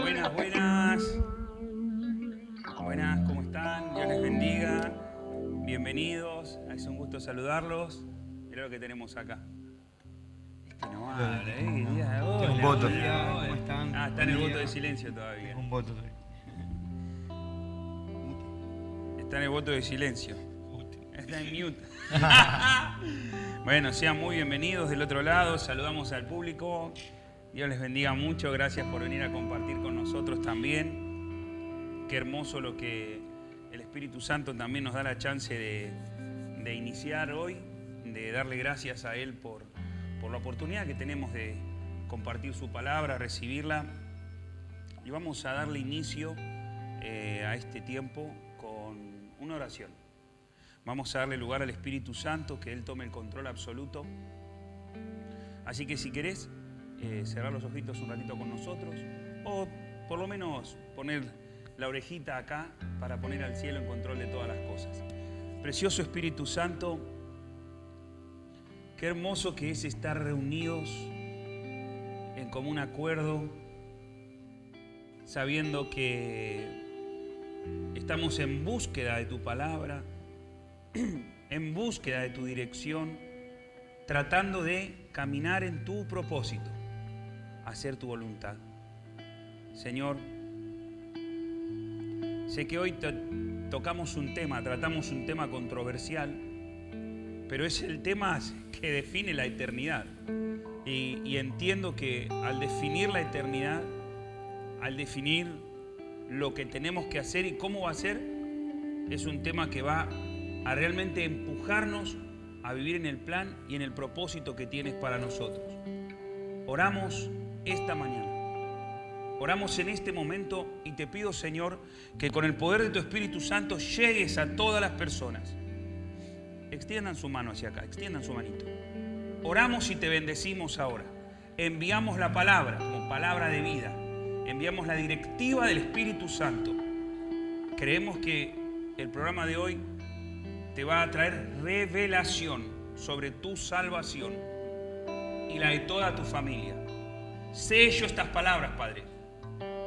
Buenas, buenas. Buenas, ¿cómo están? Dios les bendiga. Bienvenidos. Es un gusto saludarlos. Mirá lo que tenemos acá. No habla, Tengo un voto. ¿Cómo están? Ah, está en el voto de silencio todavía. Tengo un voto todavía. Está en el voto de silencio. Está en mute. Bueno, sean muy bienvenidos del otro lado. Saludamos al público. Dios les bendiga mucho. Gracias por venir a compartir con nosotros también. Qué hermoso lo que el Espíritu Santo también nos da la chance de iniciar hoy, de darle gracias a Él por la oportunidad que tenemos de compartir su palabra, recibirla. Y vamos a darle inicio a este tiempo con una oración. Vamos a darle lugar al Espíritu Santo, que Él tome el control absoluto. Así que si querés, cerrar los ojitos un ratito con nosotros, o por lo menos poner la orejita acá para poner al cielo en control de todas las cosas. Precioso Espíritu Santo, qué hermoso que es estar reunidos en común acuerdo, sabiendo que estamos en búsqueda de tu palabra, en búsqueda de tu dirección, tratando de caminar en tu propósito, hacer tu voluntad. Señor, sé que hoy tratamos un tema controversial, pero es el tema que define la eternidad. Y entiendo que al definir la eternidad, al definir lo que tenemos que hacer y cómo va a ser, es un tema que va a realmente empujarnos a vivir en el plan y en el propósito que tienes para nosotros. Oramos esta mañana, oramos en este momento y te pido, Señor, que con el poder de tu Espíritu Santo llegues a todas las personas. Extiendan su mano hacia acá, extiendan su manito. Oramos y te bendecimos ahora. Enviamos la palabra como palabra de vida. Enviamos la directiva del Espíritu Santo. Creemos que el programa de hoy te va a traer revelación sobre tu salvación y la de toda tu familia. Sello estas palabras, Padre,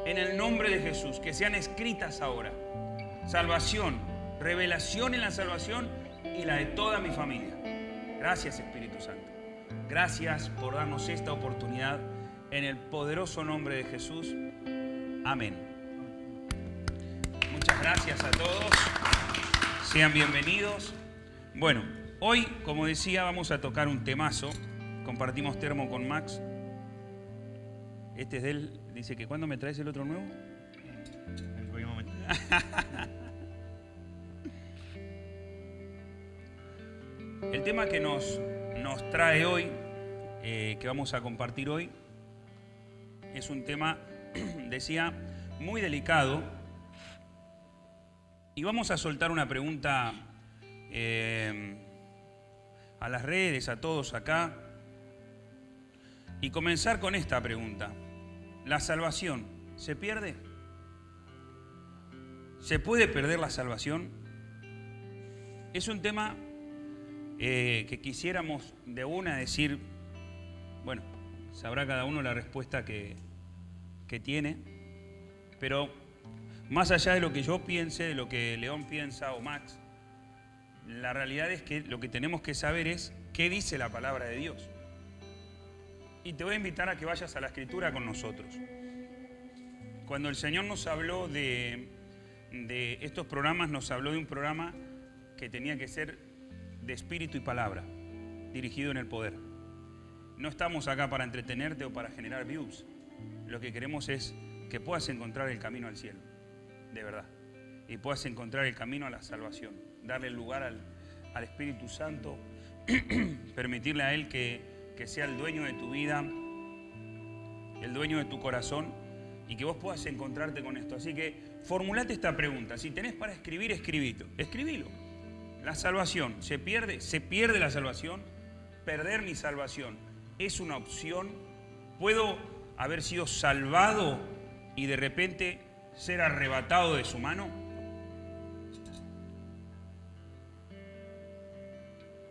en el nombre de Jesús, que sean escritas ahora. Salvación, revelación en la salvación y la de toda mi familia. Gracias, Espíritu Santo. Gracias por darnos esta oportunidad en el poderoso nombre de Jesús. Amén. Muchas gracias a todos. Sean bienvenidos. Bueno, hoy, como decía, vamos a tocar un temazo. Compartimos termo con Max. Este es de él. Dice que ¿cuándo me traes el otro nuevo? En cualquier momento. El tema que nos trae hoy, que vamos a compartir hoy, es un tema, decía, muy delicado. Y vamos a soltar una pregunta a las redes, a todos acá, y comenzar con esta pregunta. ¿La salvación se pierde? ¿Se puede perder la salvación? Es un tema que quisiéramos de una decir, bueno, sabrá cada uno la respuesta que tiene, pero más allá de lo que yo piense, de lo que León piensa o Max, la realidad es que lo que tenemos que saber es qué dice la palabra de Dios. Y te voy a invitar a que vayas a la Escritura con nosotros. Cuando el Señor nos habló de estos programas, nos habló de un programa que tenía que ser de espíritu y palabra, dirigido en el poder. No estamos acá para entretenerte o para generar views. Lo que queremos es que puedas encontrar el camino al cielo, de verdad, y puedas encontrar el camino a la salvación, darle lugar al Espíritu Santo, permitirle a Él que sea el dueño de tu vida, el dueño de tu corazón, y que vos puedas encontrarte con esto. Así que formulate esta pregunta. Si tenés para escribir, escribilo. la salvación, ¿se pierde? ¿Se pierde la salvación? ¿Perder mi salvación es una opción? ¿Puedo haber sido salvado y de repente ser arrebatado de su mano?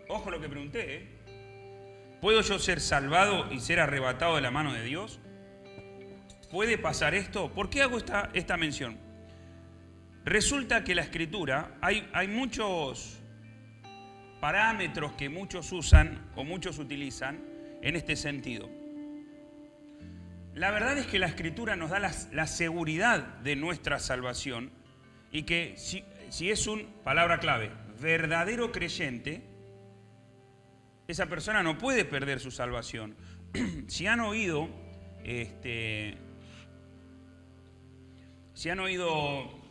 Ojo lo que pregunté, ¿eh? ¿Puedo yo ser salvado y ser arrebatado de la mano de Dios? ¿Puede pasar esto? ¿Por qué hago esta mención? Resulta que la Escritura, hay muchos parámetros que muchos usan o muchos utilizan en este sentido. La verdad es que la Escritura nos da la seguridad de nuestra salvación y que si es un, palabra clave, verdadero creyente, esa persona no puede perder su salvación. Si han oído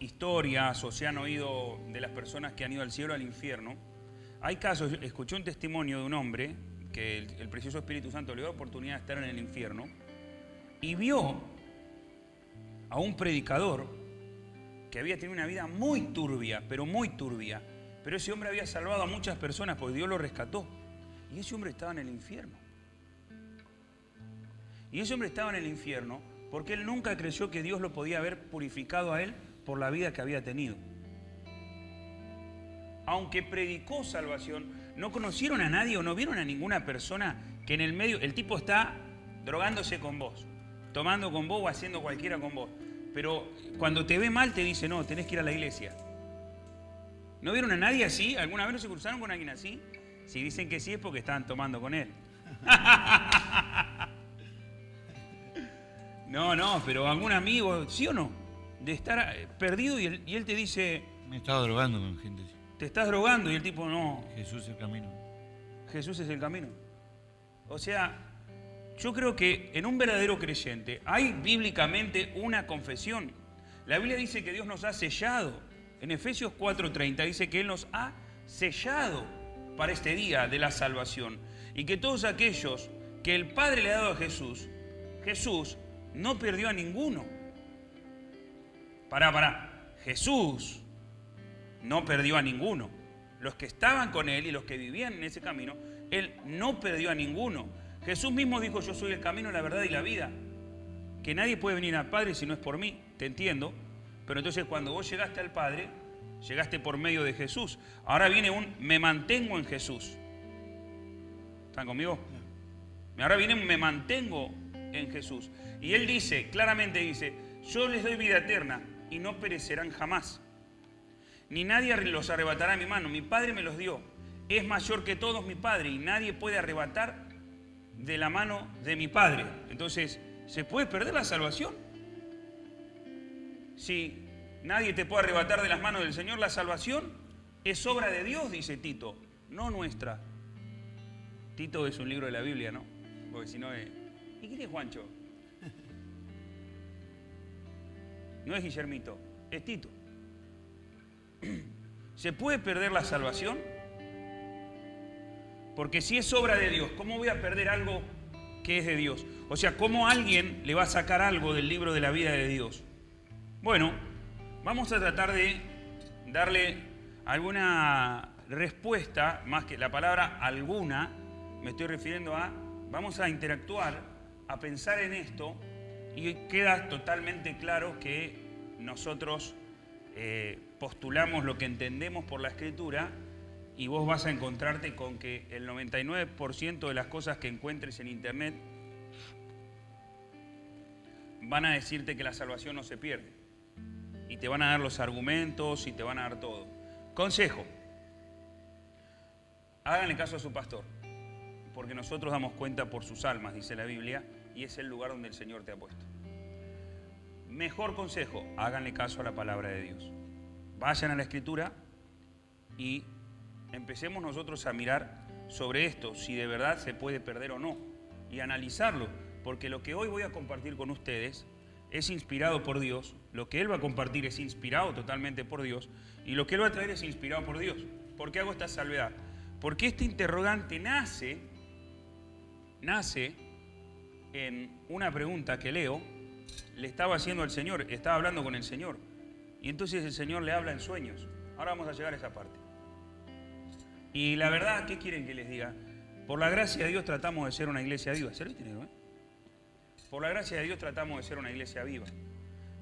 historias o se han oído de las personas que han ido al cielo o al infierno, hay casos, escuché un testimonio de un hombre que el precioso Espíritu Santo le dio la oportunidad de estar en el infierno y vio a un predicador que había tenido una vida muy turbia, pero ese hombre había salvado a muchas personas porque Dios lo rescató. Y ese hombre estaba en el infierno. Y ese hombre estaba en el infierno porque él nunca creyó que Dios lo podía haber purificado a él por la vida que había tenido. Aunque predicó salvación, no conocieron a nadie o no vieron a ninguna persona que en el medio, el tipo está drogándose con vos, tomando con vos o haciendo cualquiera con vos. Pero cuando te ve mal te dice, no, tenés que ir a la iglesia. ¿No vieron a nadie así? ¿Alguna vez no se cruzaron con alguien así? Si dicen que sí es porque estaban tomando con él. No, pero algún amigo, ¿sí o no? De estar perdido y él te dice... Me estaba drogando con gente así. Te estás drogando y el tipo no. Jesús es el camino. Jesús es el camino. O sea, yo creo que en un verdadero creyente hay bíblicamente una confesión. La Biblia dice que Dios nos ha sellado. En Efesios 4:30 dice que Él nos ha sellado para este día de la salvación. Y que todos aquellos que el Padre le ha dado a Jesús, Jesús no perdió a ninguno. Jesús no perdió a ninguno. Los que estaban con Él y los que vivían en ese camino, Él no perdió a ninguno. Jesús mismo dijo, yo soy el camino, la verdad y la vida. Que nadie puede venir al Padre si no es por mí, te entiendo. Pero entonces cuando vos llegaste al Padre, llegaste por medio de Jesús. Ahora viene me mantengo en Jesús. ¿Están conmigo? Ahora viene me mantengo en Jesús. Y Él dice, claramente dice, yo les doy vida eterna y no perecerán jamás. Ni nadie los arrebatará de mi mano. Mi Padre me los dio. Es mayor que todos mi Padre y nadie puede arrebatar de la mano de mi Padre. Entonces, ¿se puede perder la salvación? Si nadie te puede arrebatar de las manos del Señor, la salvación es obra de Dios, dice Tito, no nuestra. Tito es un libro de la Biblia, ¿no? Porque si no es... ¿Y quién es Juancho? No es Guillermito, es Tito. ¿Se puede perder la salvación? Porque si es obra de Dios, ¿cómo voy a perder algo que es de Dios? O sea, ¿cómo alguien le va a sacar algo del libro de la vida de Dios? Bueno, vamos a tratar de darle alguna respuesta, más que la palabra alguna, me estoy refiriendo a, vamos a interactuar, a pensar en esto, y queda totalmente claro que nosotros postulamos lo que entendemos por la Escritura y vos vas a encontrarte con que el 99% de las cosas que encuentres en internet van a decirte que la salvación no se pierde y te van a dar los argumentos y te van a dar todo. Consejo, háganle caso a su pastor, porque nosotros damos cuenta por sus almas, dice la Biblia, y es el lugar donde el Señor te ha puesto. Mejor consejo, háganle caso a la palabra de Dios. Vayan a la Escritura y empecemos nosotros a mirar sobre esto, si de verdad se puede perder o no, y analizarlo, porque lo que hoy voy a compartir con ustedes es inspirado por Dios, lo que Él va a compartir es inspirado totalmente por Dios, y lo que Él va a traer es inspirado por Dios. ¿Por qué hago esta salvedad? Porque este interrogante nace en una pregunta que Leo le estaba haciendo al Señor, estaba hablando con el Señor, y entonces el Señor le habla en sueños. Ahora vamos a llegar a esa parte. Y la verdad, ¿qué quieren que les diga? Por la gracia de Dios tratamos de ser una iglesia viva. ¿Serviste, negro, eh? Por la gracia de Dios tratamos de ser una iglesia viva.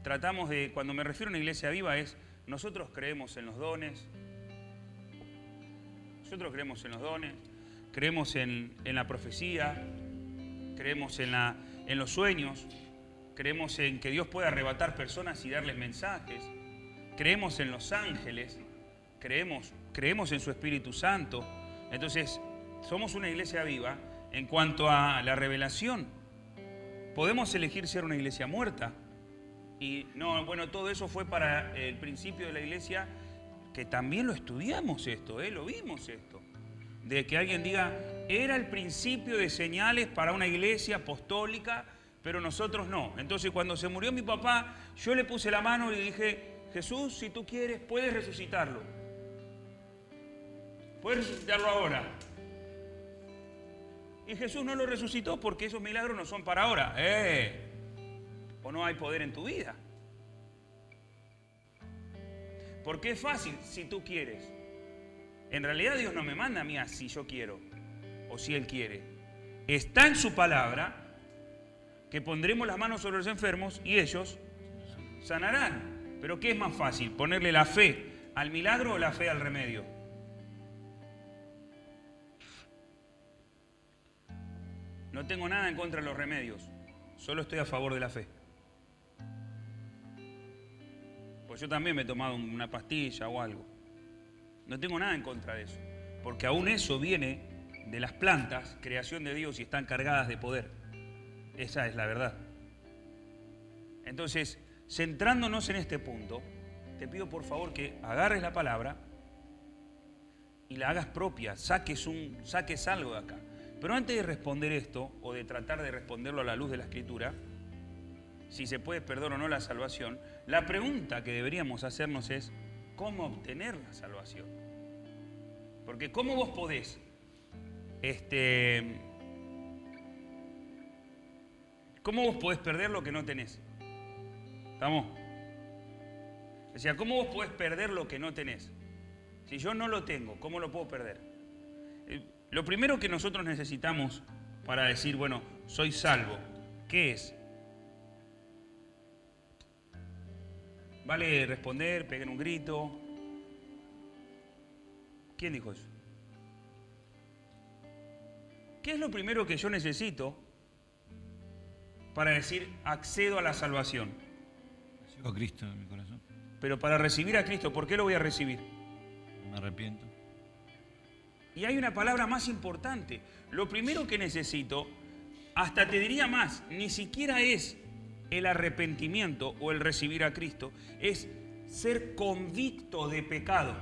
Tratamos de, cuando me refiero a una iglesia viva es, nosotros creemos en los dones. Nosotros creemos en los dones, creemos en la profecía, creemos en los sueños, creemos en que Dios puede arrebatar personas y darles mensajes, creemos en los ángeles, creemos en su Espíritu Santo. Entonces, somos una iglesia viva en cuanto a la revelación. Podemos elegir ser una iglesia muerta. Y no, bueno, todo eso fue para el principio de la iglesia, que también lo estudiamos esto, lo vimos esto. De que alguien diga, era el principio de señales para una iglesia apostólica, pero nosotros no. Entonces, cuando se murió mi papá, yo le puse la mano y le dije, Jesús, si tú quieres, puedes resucitarlo. Puedes resucitarlo ahora. Y Jesús no lo resucitó porque esos milagros no son para ahora. O no hay poder en tu vida. Porque es fácil si tú quieres. En realidad Dios no me manda a mí a si yo quiero o si Él quiere. Está en su palabra que pondremos las manos sobre los enfermos y ellos sanarán. Pero ¿qué es más fácil? ¿Ponerle la fe al milagro o la fe al remedio? No tengo nada en contra de los remedios, solo estoy a favor de la fe. Pues yo también me he tomado una pastilla o algo. No tengo nada en contra de eso, porque aún eso viene de las plantas, creación de Dios, y están cargadas de poder. Esa es la verdad. Entonces, centrándonos en este punto, te pido por favor que agarres la palabra y la hagas propia, saques algo de acá. Pero antes de responder esto, o de tratar de responderlo a la luz de la Escritura, si se puede perder o no la salvación, la pregunta que deberíamos hacernos es, ¿cómo obtener la salvación? Porque ¿cómo vos podés ¿cómo vos podés perder lo que no tenés? ¿Estamos? O sea, ¿cómo vos podés perder lo que no tenés? Si yo no lo tengo, ¿cómo lo puedo perder? Lo primero que nosotros necesitamos para decir, bueno, soy salvo, ¿qué es? Vale responder, peguen un grito. ¿Quién dijo eso? ¿Qué es lo primero que yo necesito para decir accedo a la salvación? Recibo a Cristo en mi corazón. Pero para recibir a Cristo, ¿por qué lo voy a recibir? Me arrepiento. Y hay una palabra más importante. Lo primero que necesito, hasta te diría más, ni siquiera es el arrepentimiento o el recibir a Cristo, es ser convicto de pecado.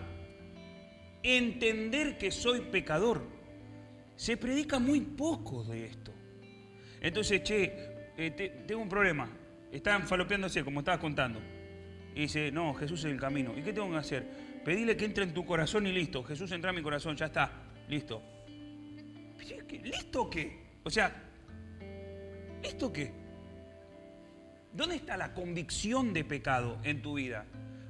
Entender que soy pecador. Se predica muy poco de esto. Entonces, tengo un problema. Están falopeándose, como estabas contando. Y dice, no, Jesús es el camino. ¿Y qué tengo que hacer? Pedile que entre en tu corazón y listo. Jesús entra en mi corazón, ya está, listo. ¿Listo qué? O sea, ¿listo qué? ¿Dónde está la convicción de pecado en tu vida?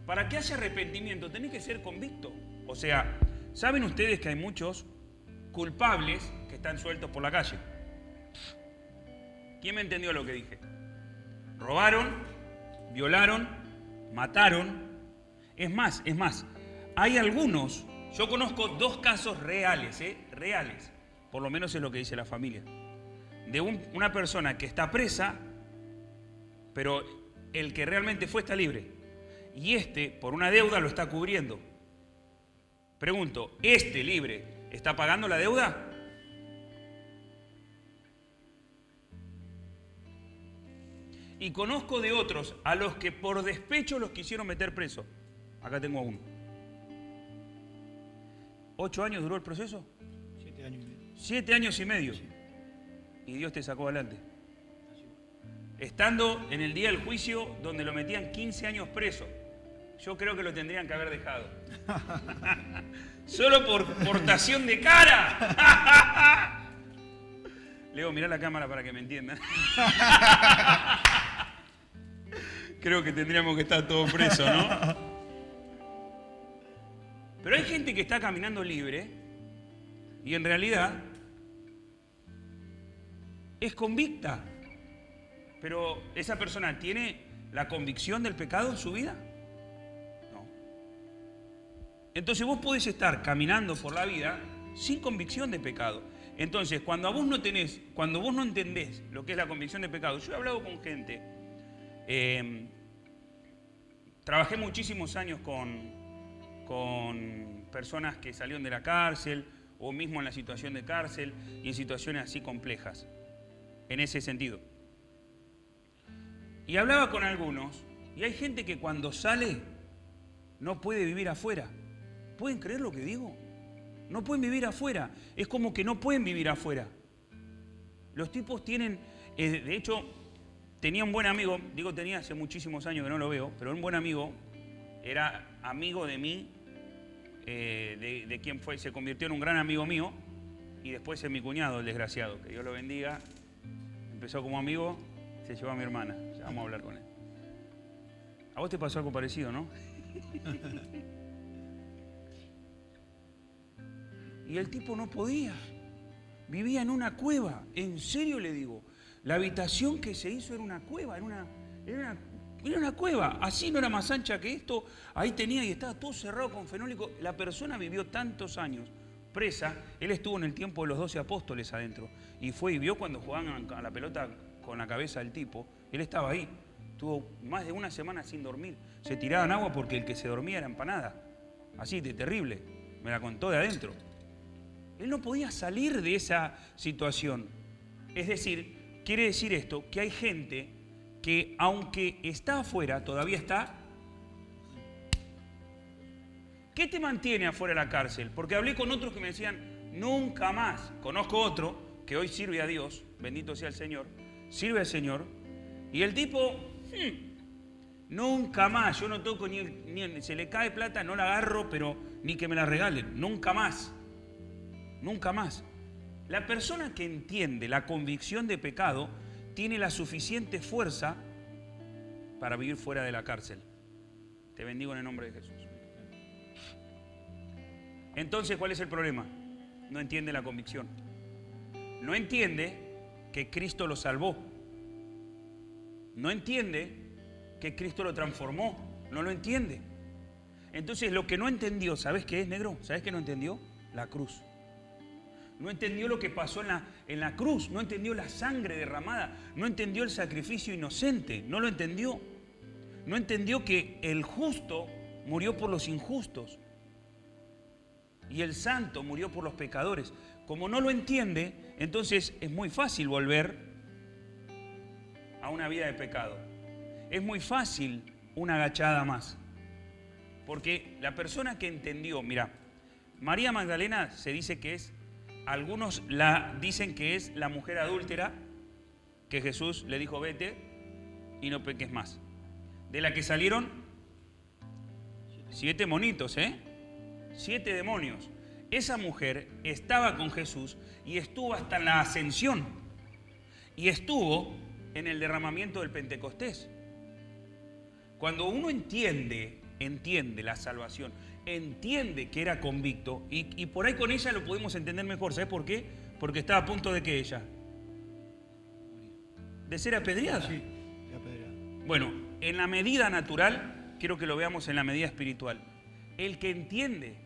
Para que haya arrepentimiento tenés que ser convicto. O sea, ¿saben ustedes que hay muchos culpables que están sueltos por la calle? ¿Quién me entendió lo que dije? Robaron, violaron, mataron. Es más, hay algunos, yo conozco 2 casos reales, reales, por lo menos es lo que dice la familia, de una persona que está presa, pero el que realmente fue está libre. Y por una deuda lo está cubriendo. Pregunto, libre, ¿está pagando la deuda? Y conozco de otros a los que por despecho los quisieron meter preso. Acá tengo a uno. 8 años duró el proceso. 7 años y medio. 7 años y medio. Sí. Y Dios te sacó adelante. Estando en el día del juicio donde lo metían 15 años preso. Yo creo que lo tendrían que haber dejado. Solo por portación de cara. Leo, mirá la cámara para que me entiendan. Creo que tendríamos que estar todos presos, ¿no? Pero hay gente que está caminando libre Y en realidad es convicta. Pero ¿esa persona tiene la convicción del pecado en su vida? No. Entonces vos podés estar caminando por la vida sin convicción de pecado. Entonces, cuando vos no entendés lo que es la convicción de pecado, yo he hablado con gente, trabajé muchísimos años con personas que salieron de la cárcel, o mismo en la situación de cárcel, y en situaciones así complejas, en ese sentido. Y hablaba con algunos, y hay gente que cuando sale no puede vivir afuera. ¿Pueden creer lo que digo? No pueden vivir afuera. Es como que no pueden vivir afuera. Los tipos tienen... de hecho, tenía un buen amigo, digo tenía hace muchísimos años que no lo veo, pero un buen amigo, era amigo de mí, de quien fue, se convirtió en un gran amigo mío, y después en mi cuñado, el desgraciado, que Dios lo bendiga. Empezó como amigo, se llevó a mi hermana. Ya vamos a hablar con él. A vos te pasó algo parecido, ¿no? Y el tipo no podía. Vivía en una cueva. En serio le digo. La habitación que se hizo era una cueva. Era una cueva. Así no era más ancha que esto. Ahí tenía y estaba todo cerrado con fenólico. La persona vivió tantos años presa. Él estuvo en el tiempo de los 12 apóstoles adentro. Y fue y vio cuando jugaban a la pelota con la cabeza del tipo. Él estaba ahí. Estuvo más de una semana sin dormir. Se tiraban agua porque el que se dormía era empanada. Así de terrible. Me la contó de adentro. Él no podía salir de esa situación. Es decir, quiere decir esto, que hay gente que aunque está afuera, todavía está. ¿Qué te mantiene afuera de la cárcel? Porque hablé con otros que me decían, nunca más. Conozco otro que hoy sirve a Dios, bendito sea el Señor, sirve al Señor, y el tipo, nunca más, yo no toco ni se le cae plata, no la agarro, pero ni que me la regalen, nunca más. Nunca más. La persona que entiende la convicción de pecado tiene la suficiente fuerza para vivir fuera de la cárcel. Te bendigo en el nombre de Jesús. Entonces, ¿cuál es el problema? No entiende la convicción. No entiende que Cristo lo salvó. No entiende que Cristo lo transformó. No lo entiende. Entonces, lo que no entendió, ¿sabes qué es, negro? ¿Sabes qué no entendió? La cruz. No entendió lo que pasó en la cruz, no entendió la sangre derramada, no entendió el sacrificio inocente, no lo entendió. No entendió que el justo murió por los injustos y el santo murió por los pecadores. Como no lo entiende, entonces es muy fácil volver a una vida de pecado. Es muy fácil una agachada más. Porque la persona que entendió, mira, María Magdalena se dice que es, algunos la dicen que es la mujer adúltera que Jesús le dijo vete y no peques más. De la que salieron 7 monitos, 7 demonios. Esa mujer estaba con Jesús y estuvo hasta en la ascensión. Y estuvo en el derramamiento del Pentecostés. Cuando uno entiende la salvación, entiende que era convicto, y por ahí con ella lo podemos entender mejor. ¿Sabes por qué? Porque estaba a punto de que ella de ser apedreada. Sí, apedreada. Bueno, en la medida natural, quiero que lo veamos en la medida espiritual. El que entiende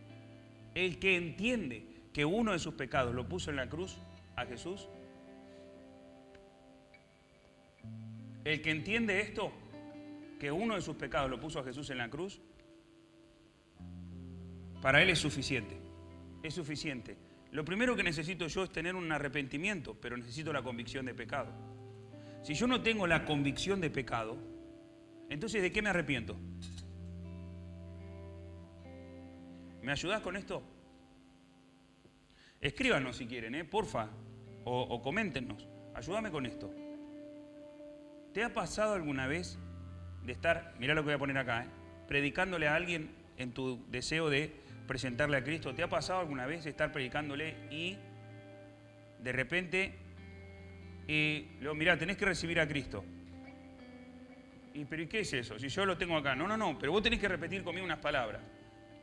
que uno de sus pecados lo puso en la cruz a Jesús, el que entiende esto, que uno de sus pecados lo puso a Jesús en la cruz, para él es suficiente. Es suficiente. Lo primero que necesito yo es tener un arrepentimiento, pero necesito la convicción de pecado. Si yo no tengo la convicción de pecado, entonces ¿de qué me arrepiento? ¿Me ayudás con esto? Escríbanos si quieren, porfa, o coméntenos. Ayúdame con esto. ¿Te ha pasado alguna vez de estar, mirá lo que voy a poner acá, predicándole a alguien en tu deseo de presentarle a Cristo? ¿Te ha pasado alguna vez de estar predicándole y de repente, mirá, tenés que recibir a Cristo? ¿Pero y qué es eso? Si yo lo tengo acá. No, pero vos tenés que repetir conmigo unas palabras.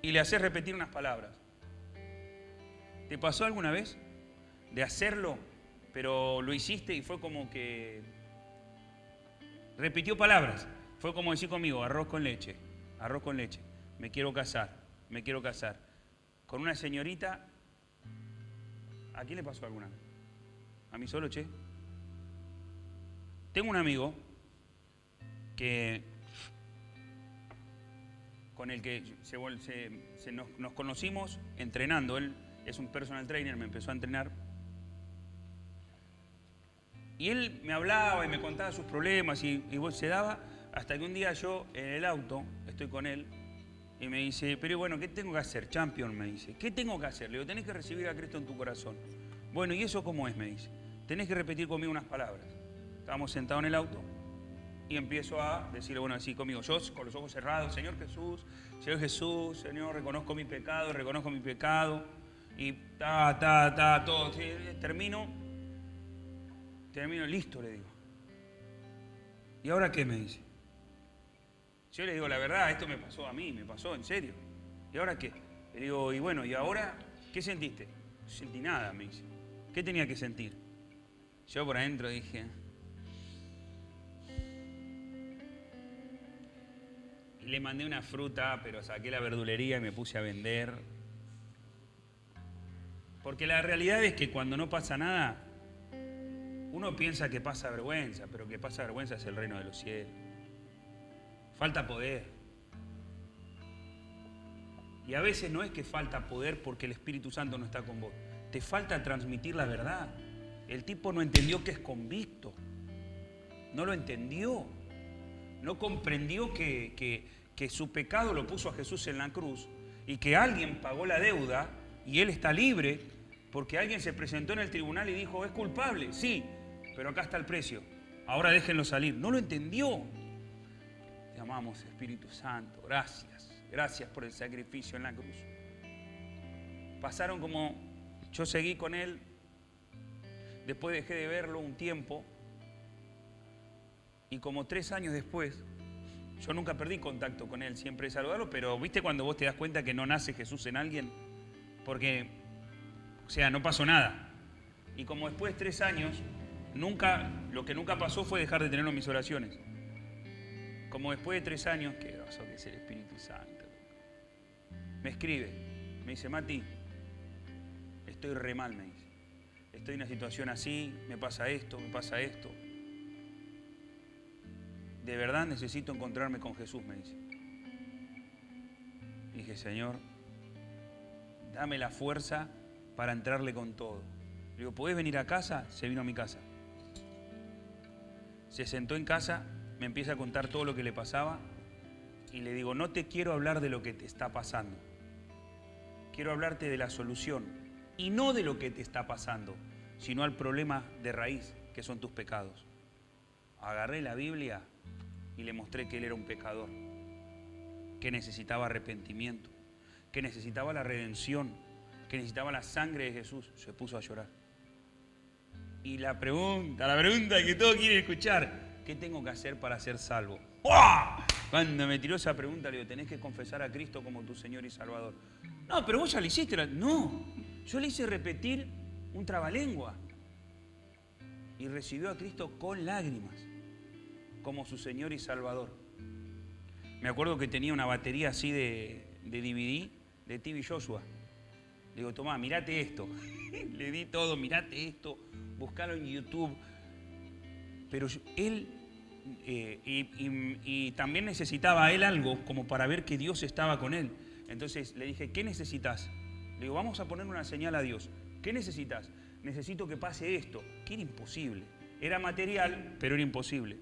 Y le hacés repetir unas palabras. ¿Te pasó alguna vez de hacerlo, pero lo hiciste y fue como que repitió palabras? Fue como decir conmigo, arroz con leche, me quiero casar, con una señorita. ¿A quién le pasó alguna? ¿A mí solo, che? Tengo un amigo con el que nos conocimos entrenando. Él es un personal trainer, me empezó a entrenar. Y él me hablaba y me contaba sus problemas y se daba hasta que un día yo en el auto estoy con él y me dice, pero bueno, ¿qué tengo que hacer? Champion, me dice. ¿Qué tengo que hacer? Le digo, tenés que recibir a Cristo en tu corazón. Bueno, ¿y eso cómo es? Me dice. Tenés que repetir conmigo unas palabras. Estábamos sentados en el auto y empiezo a decirle, bueno, así conmigo, yo con los ojos cerrados, Señor Jesús, Señor, reconozco mi pecado. Y todo. Termino, listo, le digo. ¿Y ahora qué? Me dice. Yo le digo, la verdad, esto me pasó a mí, me pasó, en serio. ¿Y ahora qué? Le digo, y bueno, ¿y ahora qué sentiste? No sentí nada, me dice. ¿Qué tenía que sentir? Yo por adentro dije... Y le mandé una fruta, pero saqué la verdulería y me puse a vender. Porque la realidad es que cuando no pasa nada, uno piensa que pasa vergüenza, pero que pasa vergüenza es el reino de los cielos. Falta poder. Y a veces no es que falta poder porque el Espíritu Santo no está con vos. Te falta transmitir la verdad. El tipo no entendió que es convicto. No lo entendió. No comprendió que su pecado lo puso a Jesús en la cruz y que alguien pagó la deuda y él está libre porque alguien se presentó en el tribunal y dijo, es culpable, sí, pero acá está el precio. Ahora déjenlo salir. No lo entendió. Te amamos, Espíritu Santo. Gracias por el sacrificio en la cruz. Pasaron como... Yo seguí con él. Después dejé de verlo un tiempo. Y como 3 años después, yo nunca perdí contacto con él. Siempre saludarlo, pero ¿viste cuando vos te das cuenta que no nace Jesús en alguien? Porque, o sea, no pasó nada. Y como después de 3 años, lo que nunca pasó fue dejar de tenerlo en mis oraciones. Como después de 3 años, qué groso que es el Espíritu Santo. Me escribe, me dice, Mati, estoy re mal, me dice. Estoy en una situación así, me pasa esto. De verdad necesito encontrarme con Jesús, me dice. Dije, Señor, dame la fuerza para entrarle con todo. Le digo, ¿podés venir a casa? Se vino a mi casa. Se sentó en casa, me empieza a contar todo lo que le pasaba y le digo, no te quiero hablar de lo que te está pasando. Quiero hablarte de la solución y no de lo que te está pasando, sino al problema de raíz, que son tus pecados. Agarré la Biblia y le mostré que él era un pecador, que necesitaba arrepentimiento, que necesitaba la redención, que necesitaba la sangre de Jesús. Se puso a llorar. Y la pregunta que todos quieren escuchar, ¿qué tengo que hacer para ser salvo? ¡Uah! Cuando me tiró esa pregunta, le digo, tenés que confesar a Cristo como tu Señor y Salvador. No, pero vos ya le hiciste. No, yo le hice repetir un trabalengua. Y recibió a Cristo con lágrimas, como su Señor y Salvador. Me acuerdo que tenía una batería así de DVD, de TV Joshua. Le digo, tomá, mirate esto. Le di todo, mirate esto, buscalo en YouTube. Pero él, y también necesitaba él algo como para ver que Dios estaba con él. Entonces le dije, ¿qué necesitas? Le digo, vamos a poner una señal a Dios. ¿Qué necesitas? Necesito que pase esto. Que era imposible. Era material, pero era imposible.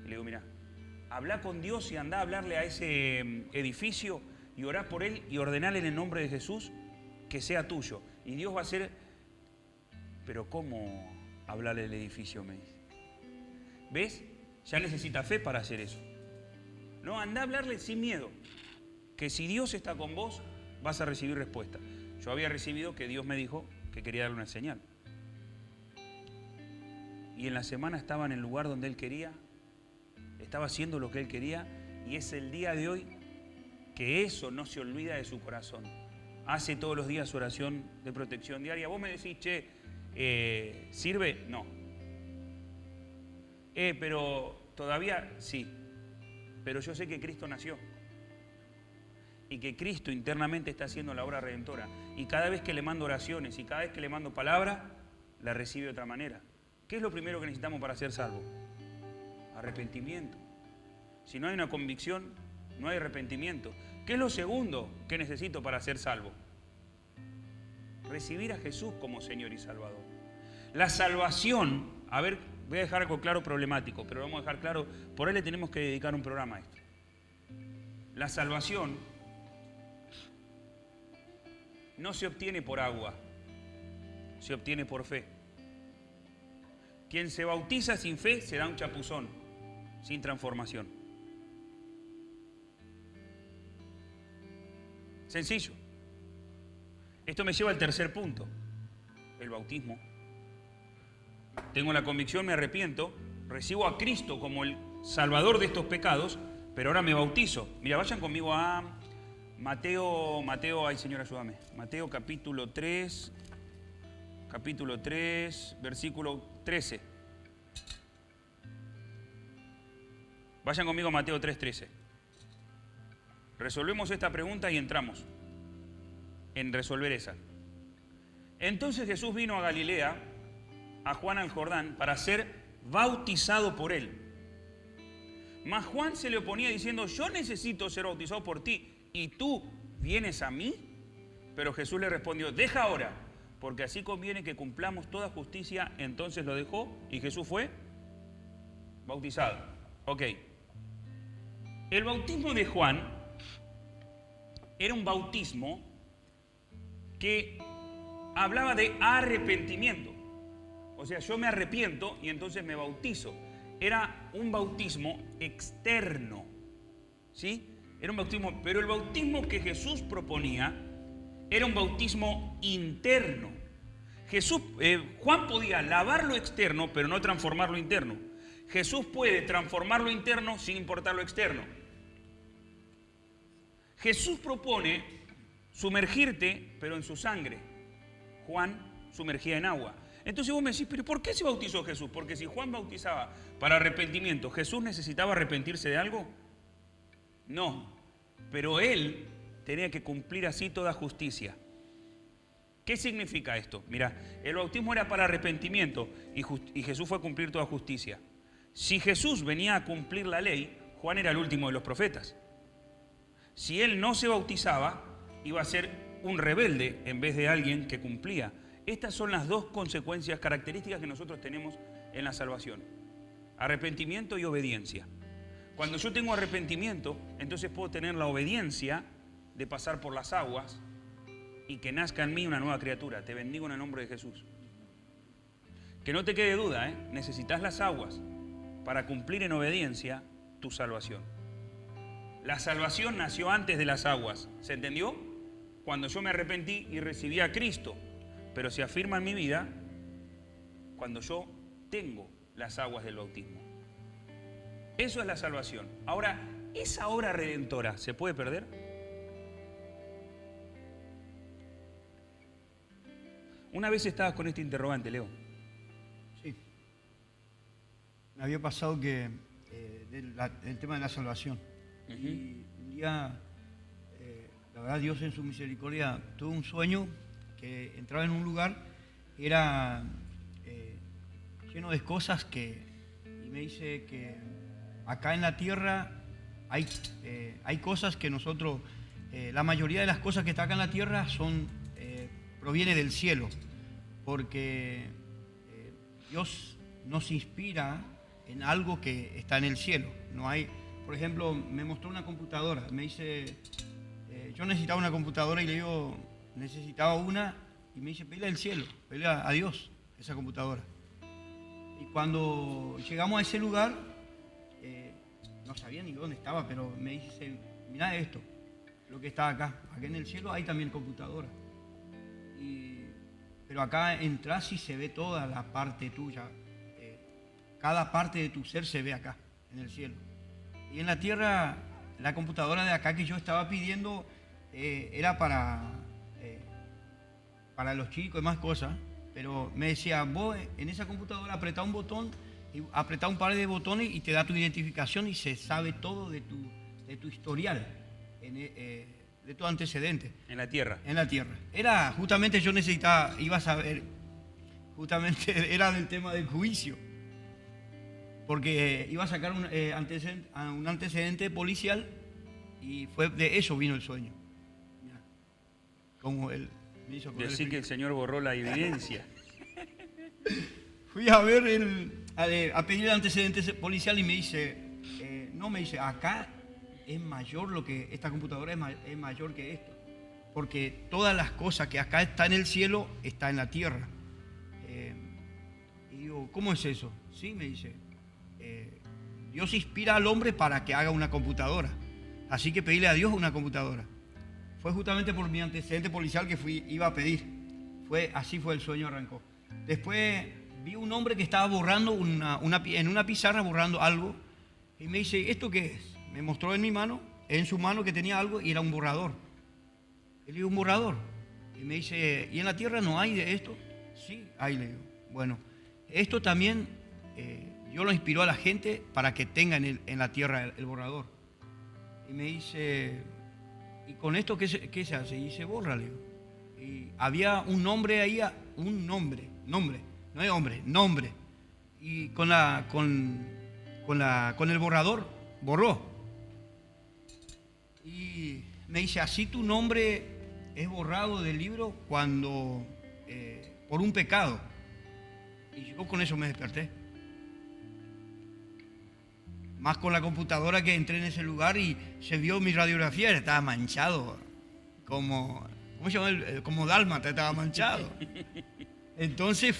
Le digo, mira, habla con Dios y anda a hablarle a ese edificio y orá por él y ordenale en el nombre de Jesús que sea tuyo. Y Dios va a hacer... Pero ¿cómo hablarle al edificio? Me dice. ¿Ves? Ya necesita fe para hacer eso. No, anda a hablarle sin miedo. Que si Dios está con vos, vas a recibir respuesta. Yo había recibido que Dios me dijo que quería darle una señal. Y en la semana estaba en el lugar donde Él quería, estaba haciendo lo que Él quería, y es el día de hoy que eso no se olvida de su corazón. hace todos los días su oración de protección diaria. Vos me decís, che, ¿sirve? No. Pero todavía sí. Pero yo sé que Cristo nació. Y que Cristo internamente está haciendo la obra redentora. Y cada vez que le mando oraciones y cada vez que le mando palabra, la recibe de otra manera. ¿Qué es lo primero que necesitamos para ser salvos? Arrepentimiento. Si no hay una convicción, no hay arrepentimiento. ¿Qué es lo segundo que necesito para ser salvo? Recibir a Jesús como Señor y Salvador. La salvación, a ver, voy a dejar algo claro problemático, pero lo vamos a dejar claro, por ahí le tenemos que dedicar un programa a esto. La salvación no se obtiene por agua, se obtiene por fe. Quien se bautiza sin fe se da un chapuzón, sin transformación. Sencillo. Esto me lleva al tercer punto, el bautismo. Tengo la convicción, me arrepiento, recibo a Cristo como el Salvador de estos pecados, pero ahora me bautizo. Mira, vayan conmigo a Mateo, ay Señor, ayúdame. Mateo capítulo 3, versículo 13. Vayan conmigo a Mateo 3:13. Resolvemos esta pregunta y entramos en resolver esa. Entonces Jesús vino a Galilea, a Juan al Jordán, para ser bautizado por él. Mas Juan se le oponía diciendo, yo necesito ser bautizado por ti, ¿y tú vienes a mí? Pero Jesús le respondió, deja ahora, porque así conviene que cumplamos toda justicia. Entonces lo dejó y Jesús fue bautizado. Ok. El bautismo de Juan era un bautismo que hablaba de arrepentimiento. O sea, yo me arrepiento y entonces me bautizo. Era un bautismo externo, ¿sí? Era un bautismo, pero el bautismo que Jesús proponía era un bautismo interno. Juan podía lavar lo externo, pero no transformar lo interno. Jesús puede transformar lo interno sin importar lo externo. Jesús propone sumergirte, pero en su sangre. Juan sumergía en agua. Entonces vos me decís, pero ¿por qué se bautizó Jesús? Porque si Juan bautizaba para arrepentimiento, ¿Jesús necesitaba arrepentirse de algo? No, pero él tenía que cumplir así toda justicia. ¿Qué significa esto? Mira, el bautismo era para arrepentimiento y Jesús fue a cumplir toda justicia. Si Jesús venía a cumplir la ley, Juan era el último de los profetas. Si él no se bautizaba, iba a ser un rebelde en vez de alguien que cumplía. Estas son las dos consecuencias características que nosotros tenemos en la salvación. Arrepentimiento y obediencia. Cuando yo tengo arrepentimiento, entonces puedo tener la obediencia de pasar por las aguas y que nazca en mí una nueva criatura. Te bendigo en el nombre de Jesús. Que no te quede duda, necesitas las aguas para cumplir en obediencia tu salvación. La salvación nació antes de las aguas. ¿Se entendió? Cuando yo me arrepentí y recibí a Cristo. Pero se afirma en mi vida cuando yo tengo las aguas del bautismo. Eso es la salvación. Ahora, ¿esa obra redentora se puede perder? Una vez estabas con este interrogante, Leo. Sí. Me había pasado que el tema de la salvación. Y un día, la verdad, Dios en su misericordia tuvo un sueño que entraba en un lugar, era lleno de cosas y me dice que acá en la tierra hay cosas que nosotros, la mayoría de las cosas que están acá en la tierra proviene del cielo, porque Dios nos inspira en algo que está en el cielo. No hay, por ejemplo, me mostró una computadora, me dice, yo necesitaba una computadora y le digo, necesitaba una, y me dice, pedile al cielo, pedile a Dios esa computadora. Y cuando llegamos a ese lugar, no sabía ni dónde estaba, pero me dice, mirá esto, lo que está acá en el cielo hay también computadora. Pero acá entras y se ve toda la parte tuya, cada parte de tu ser se ve acá, en el cielo. Y en la tierra, la computadora de acá que yo estaba pidiendo era para para los chicos y más cosas, pero me decía, vos en esa computadora apretá un botón, y apretá un par de botones y te da tu identificación y se sabe todo de tu historial, de tu antecedente. En la tierra. En la tierra. Era, justamente yo necesitaba, iba a saber, justamente era del tema del juicio, porque iba a sacar un antecedente policial y fue de eso vino el sueño. Mirá, como él me hizo correr. Decir que el Señor borró la evidencia. Fui a ver a pedir el antecedente policial y me dice, no, me dice, acá es mayor lo que, esta computadora es mayor que esto, porque todas las cosas que acá está en el cielo, está en la tierra. Y digo, ¿cómo es eso? Sí, me dice, Dios inspira al hombre para que haga una computadora, así que pedirle a Dios una computadora. Fue justamente por mi antecedente policial que iba a pedir. Así fue el sueño, arrancó. Después vi un hombre que estaba borrando en una pizarra, borrando algo, y me dice, ¿esto qué es? Me mostró en su mano que tenía algo y era un borrador. Y le digo, ¿un borrador? Y me dice, ¿y en la tierra no hay de esto? Sí, hay, le digo. Bueno, esto también Dios lo inspiró a la gente para que tengan en la tierra el borrador. Y me dice, ¿y con esto qué se hace? Y dice, borra, le digo. Y había un nombre ahí, un nombre, no es hombre, nombre. Y con el borrador, borró. Y me dice, así tu nombre es borrado del libro cuando por un pecado. Y yo con eso me desperté. Más con la computadora que entré en ese lugar y se vio mi radiografía, estaba manchado, ¿cómo se llama? Como dálmata, estaba manchado. Entonces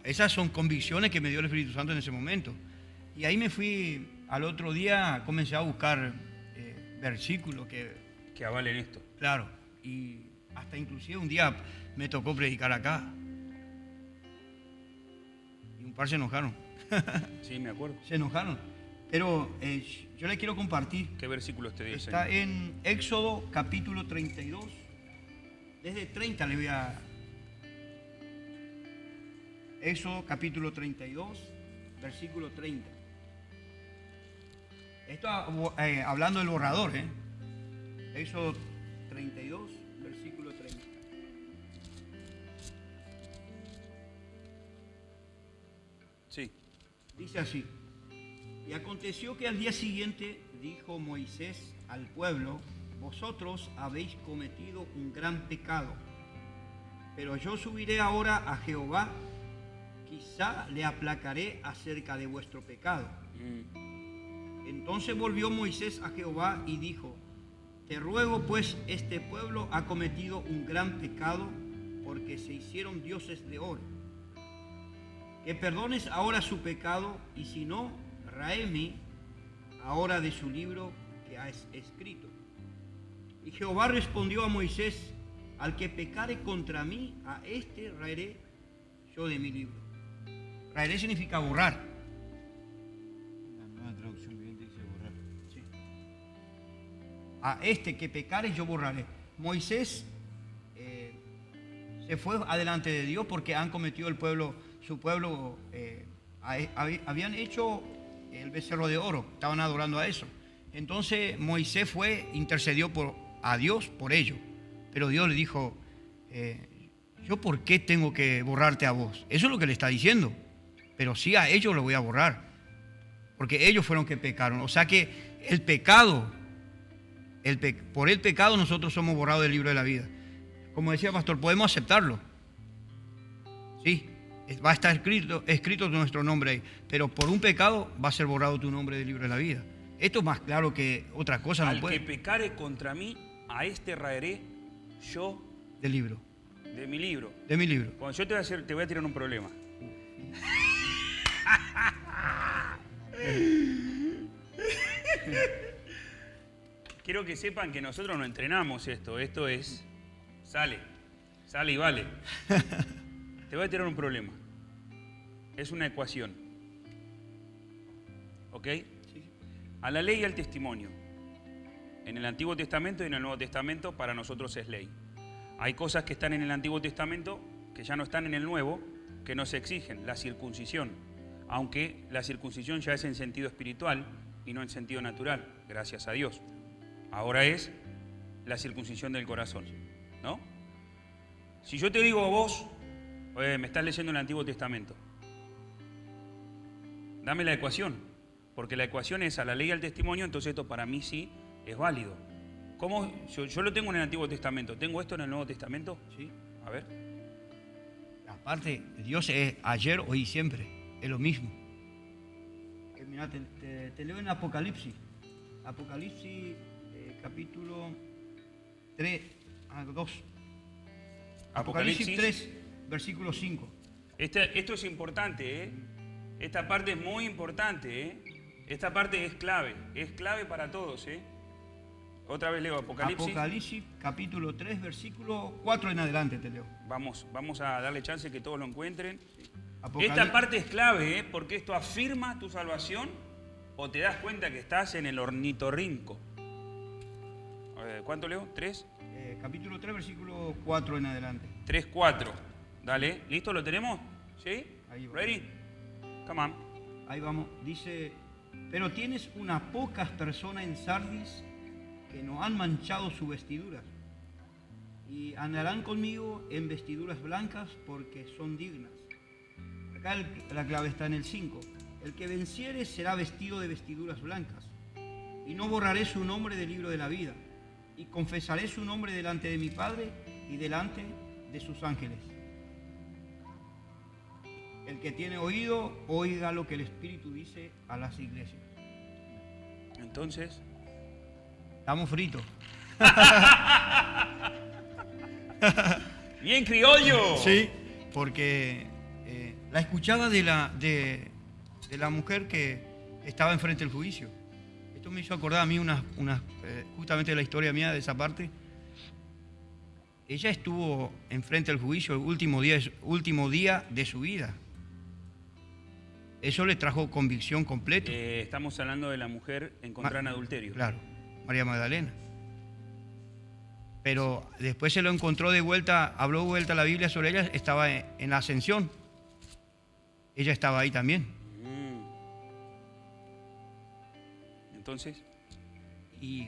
esas son convicciones que me dio el Espíritu Santo en ese momento. Y ahí me fui, al otro día comencé a buscar versículos que avalen esto. Claro, y hasta inclusive un día me tocó predicar acá. Y un par se enojaron. Sí, me acuerdo. Se enojaron. Pero yo les quiero compartir. ¿Qué versículos te dice? Está en Éxodo capítulo 32. Desde 30 le voy a... Éxodo capítulo 32, versículo 30. Esto hablando del borrador, Éxodo 32, versículo 30. Sí. Dice así. Y aconteció que al día siguiente dijo Moisés al pueblo, vosotros habéis cometido un gran pecado, pero yo subiré ahora a Jehová, quizá le aplacaré acerca de vuestro pecado. Entonces volvió Moisés a Jehová y dijo, te ruego pues, este pueblo ha cometido un gran pecado, porque se hicieron dioses de oro. Que perdones ahora su pecado, y si no, ráeme ahora de su libro que has escrito. Y Jehová respondió a Moisés, al que pecare contra mí, a este raeré yo de mi libro. Raeré significa borrar. La nueva traducción viviente dice borrar. Sí. A este que pecare yo borraré. Moisés se fue adelante de Dios porque han cometido su pueblo, habían hecho el becerro de oro, estaban adorando a eso. Entonces Moisés intercedió a Dios por ello, pero Dios le dijo, ¿yo por qué tengo que borrarte a vos? Eso es lo que le está diciendo, pero sí a ellos lo voy a borrar, porque ellos fueron que pecaron. O sea que el pecado, por el pecado nosotros somos borrados del libro de la vida. Como decía el pastor, podemos aceptarlo, sí, va a estar escrito nuestro nombre ahí, pero por un pecado va a ser borrado tu nombre del libro de la vida. Esto es más claro que otra cosa no puede. Al que pecare contra mí, a este raeré yo Del libro. de mi libro. De mi libro. Cuando yo te voy a tirar un problema. Quiero que sepan que nosotros no entrenamos esto. Esto es, sale y vale. Te voy a tirar un problema. Es una ecuación. ¿Ok? A la ley y al testimonio. En el Antiguo Testamento y en el Nuevo Testamento para nosotros es ley. Hay cosas que están en el Antiguo Testamento que ya no están en el Nuevo, que no se exigen. La circuncisión, aunque la circuncisión ya es en sentido espiritual y no en sentido natural, gracias a Dios. Ahora es la circuncisión del corazón, ¿no? Si yo te digo a vos, me estás leyendo el Antiguo Testamento, dame la ecuación, porque la ecuación es a la ley y al testimonio, entonces esto para mí sí es válido. ¿Cómo? Yo lo tengo en el Antiguo Testamento, ¿tengo esto en el Nuevo Testamento? ¿Sí? A ver. Aparte, Dios es ayer, hoy y siempre. Es lo mismo. Mirá, te leo en Apocalipsis. Apocalipsis, capítulo 3, 2. Apocalipsis 3, versículo 5. Esto es importante, ¿eh? Esta parte es muy importante, ¿eh? Esta parte es clave para todos, ¿eh? Otra vez leo Apocalipsis. Apocalipsis, capítulo 3, versículo 4 en adelante te leo. Vamos a darle chance que todos lo encuentren. Apocalipsis. Esta parte es clave, ¿eh? Porque esto afirma tu salvación o te das cuenta que estás en el ornitorrinco. ¿Cuánto leo? ¿3? Capítulo 3, versículo 4 en adelante. 3, 4. Dale. ¿Listo? ¿Lo tenemos? ¿Sí? Ahí va. ¿Ready? Come on. Ahí vamos. Dice, pero tienes unas pocas personas en Sardis que no han manchado sus vestiduras y andarán conmigo en vestiduras blancas porque son dignas. Acá la clave está en el 5. El que venciere será vestido de vestiduras blancas y no borraré su nombre del libro de la vida y confesaré su nombre delante de mi Padre y delante de sus ángeles. El que tiene oído, oiga lo que el Espíritu dice a las iglesias. Entonces, Estamos fritos. bien criollo. Sí, porque la escuchaba de la mujer que estaba enfrente del juicio. Esto me hizo acordar a mí justamente de la historia mía de esa parte. Ella estuvo enfrente del juicio el último día de su vida. Eso le trajo convicción completa. Estamos hablando de la mujer encontrada en adulterio. Claro, María Magdalena. Pero después se lo encontró de vuelta, habló de vuelta la Biblia sobre ella, estaba en la ascensión. Ella estaba ahí también. Entonces, Y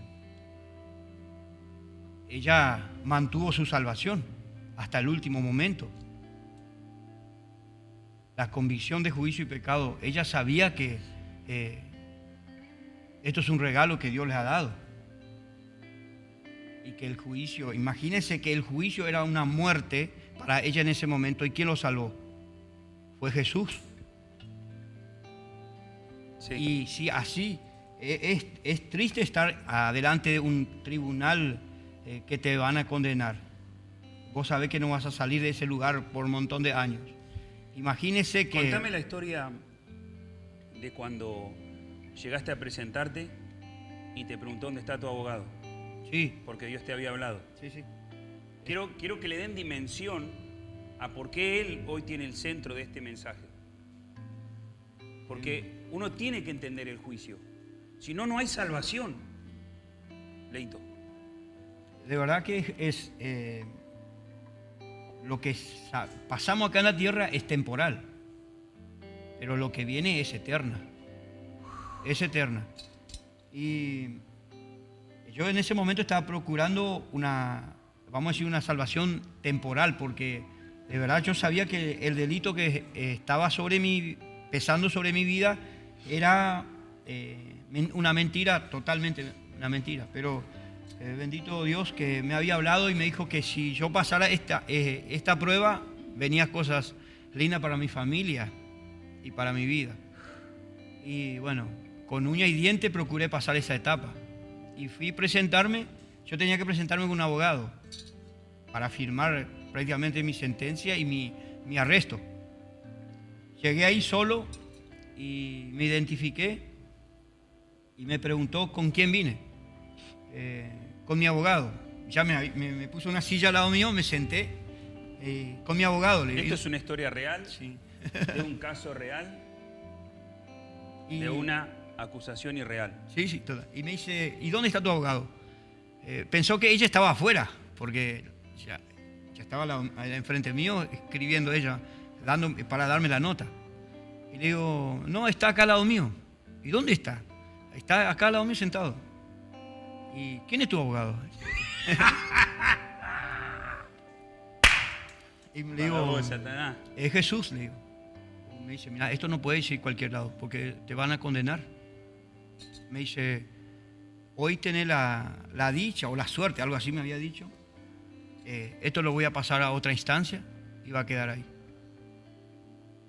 ella mantuvo su salvación hasta el último momento. La convicción de juicio y pecado, ella sabía que esto es un regalo que Dios les ha dado. Y que el juicio, imagínense que el juicio era una muerte para ella en ese momento. ¿Y quién lo salvó? Fue Jesús. sí. Y si así, es triste estar adelante de un tribunal que te van a condenar. Vos sabés que no vas a salir de ese lugar por un montón de años. Imagínese que... Contame la historia de cuando llegaste a presentarte y te preguntó dónde está tu abogado, Sí, porque Dios te había hablado. sí, sí. Quiero que le den dimensión a por qué Él hoy tiene el centro de este mensaje. Porque uno tiene que entender el juicio. Si no, no hay salvación. Leito. De verdad que es lo que pasamos acá en la tierra es temporal, pero lo que viene es eterna. Es eterna. Y yo en ese momento estaba procurando vamos a decir, una salvación temporal, porque de verdad yo sabía que el delito que estaba pesando sobre mi vida era una mentira, totalmente una mentira. Pero bendito Dios que me había hablado y me dijo que si yo pasara esta prueba, venían cosas lindas para mi familia y para mi vida. Y bueno, con uña y diente procuré pasar esa etapa. Y fui a presentarme, yo tenía que presentarme con un abogado para firmar prácticamente mi sentencia y mi arresto. Llegué ahí solo y me identifiqué y me preguntó con quién vine. Con mi abogado. Ya me puso una silla al lado mío, me senté con mi abogado. Le ¿Esto digo, es una historia real? sí. ¿De un caso real? Y- ¿De una acusación irreal? Sí, sí, toda. Y me dice, ¿y dónde está tu abogado? Pensó que ella estaba afuera, porque ya estaba allá enfrente mío escribiendo ella, para darme la nota. Y le digo, no, está acá al lado mío. ¿Y dónde está? Está acá al lado mío sentado. ¿Y quién es tu abogado? Y le digo, Para vos, Satanás. es Jesús, le digo. Me dice, mira, esto no puede ir a cualquier lado porque te van a condenar. Me dice, hoy tenés la dicha o la suerte, algo así me había dicho. Esto lo voy a pasar a otra instancia y va a quedar ahí.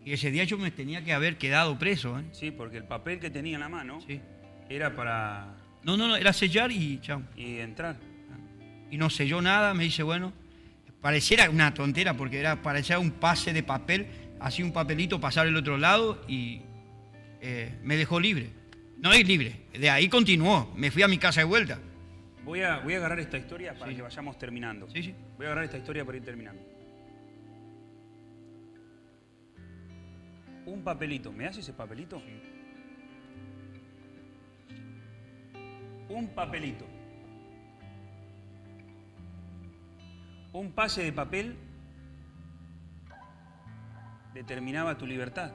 Y ese día yo me tenía que haber quedado preso. Sí, porque el papel que tenía en la mano Sí. era para No, era sellar y chao. y entrar. Y no selló nada, me dice, bueno, pareciera una tontera porque parecía un pase de papel, así un papelito, pasar al otro lado y me dejó libre. No es libre, de ahí continuó, me fui a mi casa de vuelta. Voy a agarrar esta historia para que vayamos terminando. Sí. Voy a agarrar esta historia para ir terminando. Un papelito, ¿me das ese papelito? Un papelito. Un pase de papel determinaba tu libertad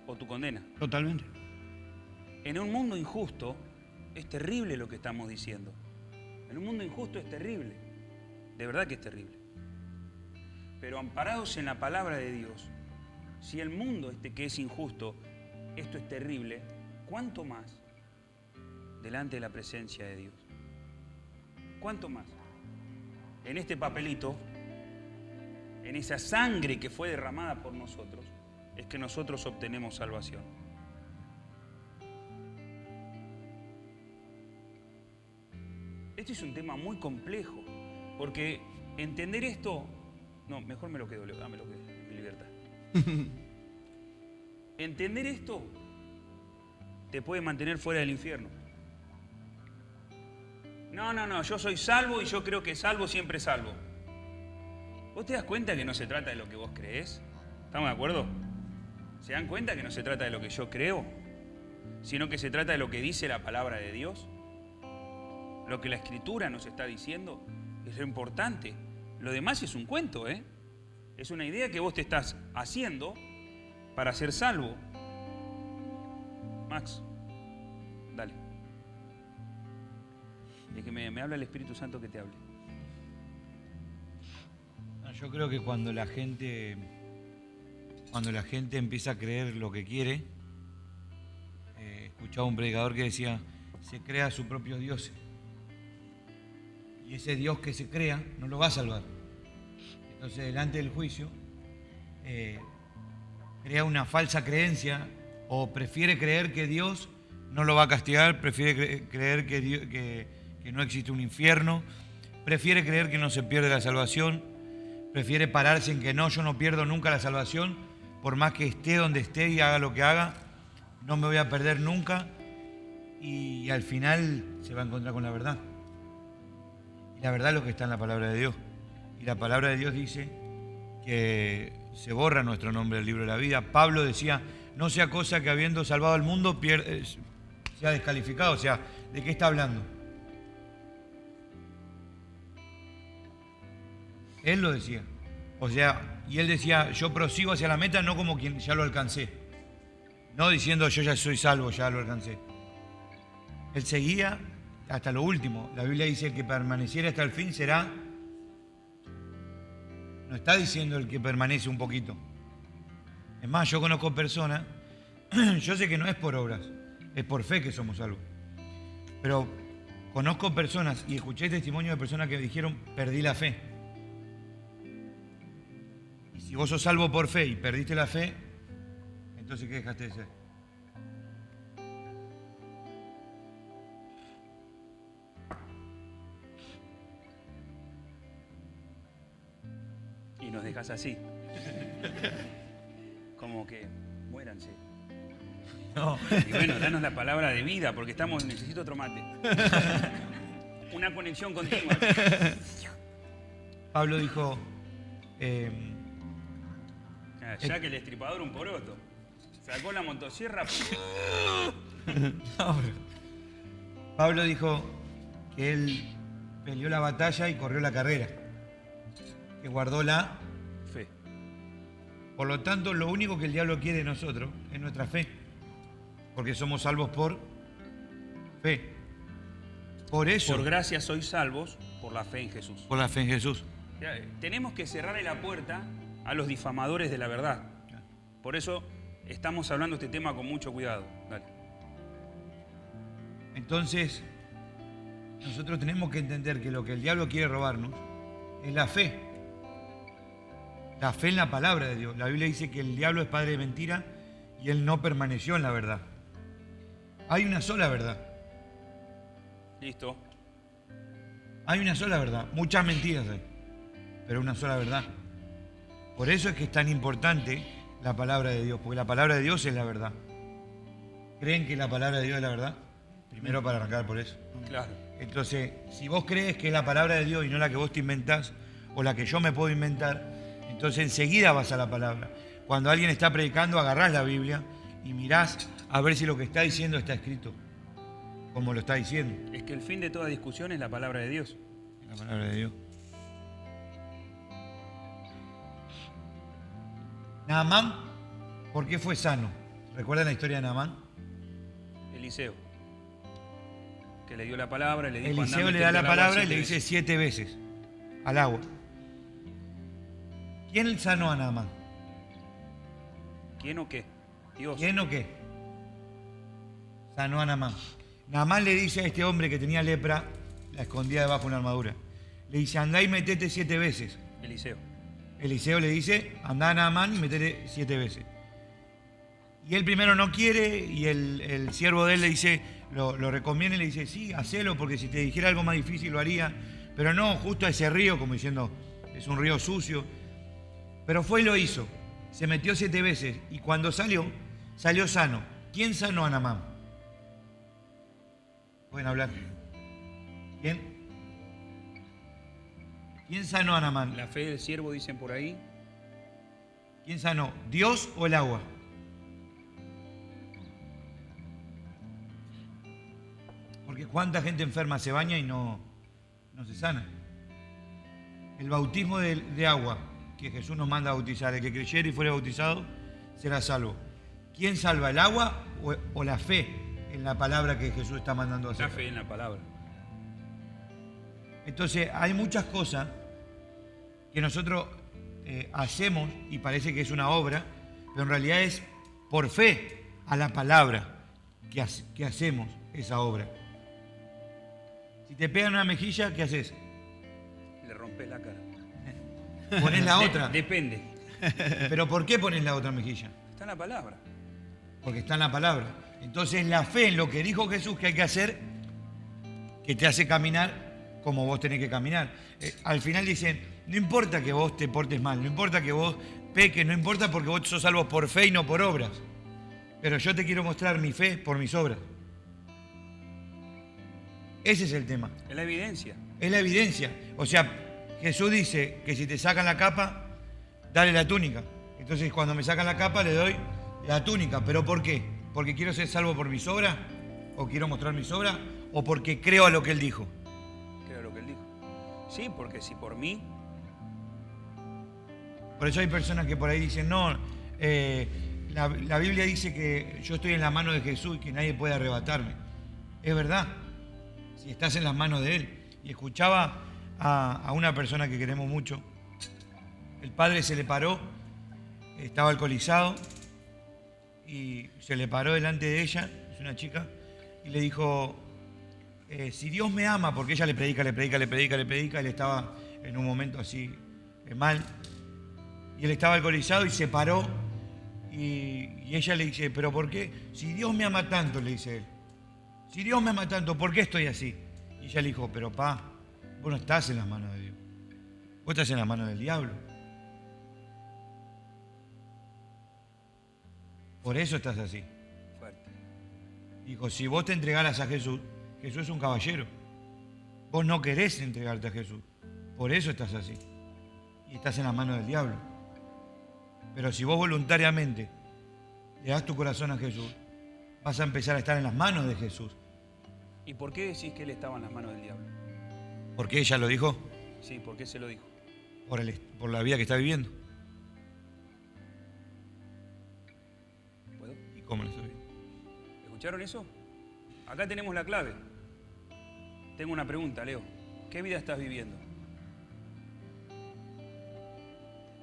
o tu condena. Totalmente. En un mundo injusto es terrible lo que estamos diciendo. En un mundo injusto es terrible. De verdad que es terrible. Pero amparados en la palabra de Dios, si el mundo que es injusto, esto es terrible, ¿cuánto más delante de la presencia de Dios? ¿Cuánto más? En este papelito, en esa sangre que fue derramada por nosotros, es que nosotros obtenemos salvación. Este es un tema muy complejo, porque entender esto... No, mejor me lo quedo, dámelo que es mi libertad. Entender esto te puede mantener fuera del infierno. No, yo soy salvo y yo creo que salvo siempre es salvo. ¿Vos te das cuenta que no se trata de lo que vos creés? ¿Estamos de acuerdo? ¿Se dan cuenta que no se trata de lo que yo creo? Sino que se trata de lo que dice la palabra de Dios. Lo que la Escritura nos está diciendo es lo importante. Lo demás es un cuento, ¿eh? Es una idea que vos te estás haciendo para ser salvo. Max, dale. Es que me habla el Espíritu Santo que te hable. Yo creo que cuando la gente empieza a creer lo que quiere, escuchaba un predicador que decía, se crea su propio Dios. Y ese Dios que se crea no lo va a salvar. Entonces, delante del juicio, crea una falsa creencia o prefiere creer que Dios no lo va a castigar, prefiere creer que no existe un infierno, prefiere creer que no se pierde la salvación, prefiere pararse en que no, yo no pierdo nunca la salvación, por más que esté donde esté y haga lo que haga, no me voy a perder nunca, y al final se va a encontrar con la verdad. Y la verdad es lo que está en la palabra de Dios. Y la palabra de Dios dice que se borra nuestro nombre del libro de la vida. Pablo decía, no sea cosa que habiendo salvado al mundo sea descalificado. O sea, ¿de qué está hablando? Él lo decía. O sea, y él decía, yo prosigo hacia la meta no como quien ya lo alcancé. No diciendo, yo ya soy salvo, ya lo alcancé. Él seguía hasta lo último. La Biblia dice que permaneciera hasta el fin será... No está diciendo el que permanece un poquito. Es más, yo conozco personas, yo sé que no es por obras, es por fe que somos salvos. Pero conozco personas y escuché testimonio de personas que dijeron, perdí la fe. Y si vos sos salvo por fe y perdiste la fe, entonces ¿qué dejaste de ser? Y nos dejas así. Como que muéranse. No. Y bueno, danos la palabra de vida, porque necesito otro mate. Una conexión continua. Pablo dijo, Ya que el destripador un poroto. Sacó la motosierra. no, Pablo dijo que él peleó la batalla y corrió la carrera. que guardó la. Fe. Por lo tanto, lo único que el diablo quiere de nosotros es nuestra fe. Porque somos salvos por fe. Por eso. Por gracia sois salvos por la fe en Jesús. Por la fe en Jesús. Tenemos que cerrarle la puerta a los difamadores de la verdad. Por eso estamos hablando de este tema con mucho cuidado. Dale. Entonces, nosotros tenemos que entender que lo que el diablo quiere robarnos es la fe. La fe en la palabra de Dios. La Biblia dice que el diablo es padre de mentira y él no permaneció en la verdad. Hay una sola verdad. Listo. Hay una sola verdad. Muchas mentiras hay, pero una sola verdad. Por eso es que es tan importante la palabra de Dios, porque la palabra de Dios es la verdad. ¿Creen que la palabra de Dios es la verdad? Primero para arrancar por eso. Claro. Entonces, si vos crees que es la palabra de Dios y no la que vos te inventás o la que yo me puedo inventar, entonces enseguida vas a la palabra. Cuando alguien está predicando, agarrás la Biblia y mirás a ver si lo que está diciendo está escrito como lo está diciendo. Es que el fin de toda discusión es la palabra de Dios. La palabra de Dios. Naamán, ¿por qué fue sano? ¿Recuerdan la historia de Naamán? Eliseo, que le dio la palabra y le dijo: Eliseo "Andá, le da metete la al agua palabra y 7 le dice veces". 7 veces al agua. ¿Quién sanó a Naamán? ¿Quién o qué? Dios. ¿Quién o qué? Sanó a Naamán. Naamán le dice a este hombre que tenía lepra, la escondía debajo de una armadura. Le dice: andá y metete 7 veces. Eliseo. Eliseo le dice: andá a Naamán y metete 7 veces. Y él primero no quiere, y el siervo de él le dice, lo recomienda y le dice: sí, hacelo, porque si te dijera algo más difícil lo haría. Pero no, justo a ese río, como diciendo, es un río sucio. Pero fue y lo hizo. Se metió 7 veces, y cuando salió sano. ¿Quién sanó a Naamán? Pueden hablar. ¿Quién? ¿Quién sanó a Naamán? La fe del siervo, dicen por ahí. ¿Quién sanó? ¿Dios o el agua? Porque cuánta gente enferma se baña y no se sana. El bautismo de agua que Jesús nos manda a bautizar, el que creyere y fuere bautizado será salvo. ¿Quién salva, el agua o la fe en la palabra que Jesús está mandando a hacer? La fe en la palabra. Entonces, hay muchas cosas que nosotros hacemos y parece que es una obra, pero en realidad es por fe a la palabra que hacemos esa obra. Si te pegan una mejilla, ¿qué haces? Le rompes la cara. Pones la otra. Depende. ¿Pero por qué pones la otra mejilla? Está en la palabra. Porque está en la palabra. Entonces, la fe en lo que dijo Jesús que hay que hacer, que te hace caminar como vos tenés que caminar. Al final dicen, no importa que vos te portes mal, no importa que vos peques, no importa porque vos sos salvos por fe y no por obras. Pero yo te quiero mostrar mi fe por mis obras. Ese es el tema. Es la evidencia. Es la evidencia. O sea, Jesús dice que si te sacan la capa, dale la túnica. Entonces, cuando me sacan la capa, le doy la túnica. ¿Pero por qué? ¿Porque quiero ser salvo por mis obras? ¿O quiero mostrar mis obras? ¿O porque creo a lo que Él dijo? Creo lo que él dijo. Sí, porque si por mí. Por eso hay personas que por ahí dicen, no, la Biblia dice que yo estoy en la mano de Jesús y que nadie puede arrebatarme. Es verdad, si estás en las manos de Él. Y escuchaba a una persona que queremos mucho. El padre se le paró, estaba alcoholizado, y se le paró delante de ella, es una chica, y le dijo, si Dios me ama, porque ella le predica, él estaba en un momento así mal, y él estaba alcoholizado y se paró, y ella le dice, ¿pero por qué? Si Dios me ama tanto, le dice él, si Dios me ama tanto, ¿por qué estoy así? Y ella le dijo, pero vos no estás en las manos de Dios, vos estás en las manos del diablo. Por eso estás así. Fuerte. Dijo, si vos te entregaras a Jesús, Jesús es un caballero. Vos no querés entregarte a Jesús. Por eso estás así. Y estás en las manos del diablo. Pero si vos voluntariamente le das tu corazón a Jesús, vas a empezar a estar en las manos de Jesús. ¿Y por qué decís que él estaba en las manos del diablo? ¿Por qué ella lo dijo? Sí, ¿por qué se lo dijo? por la vida que está viviendo. ¿Puedo? ¿Y cómo la está viviendo? ¿Escucharon eso? Acá tenemos la clave. Tengo una pregunta, Leo. ¿Qué vida estás viviendo?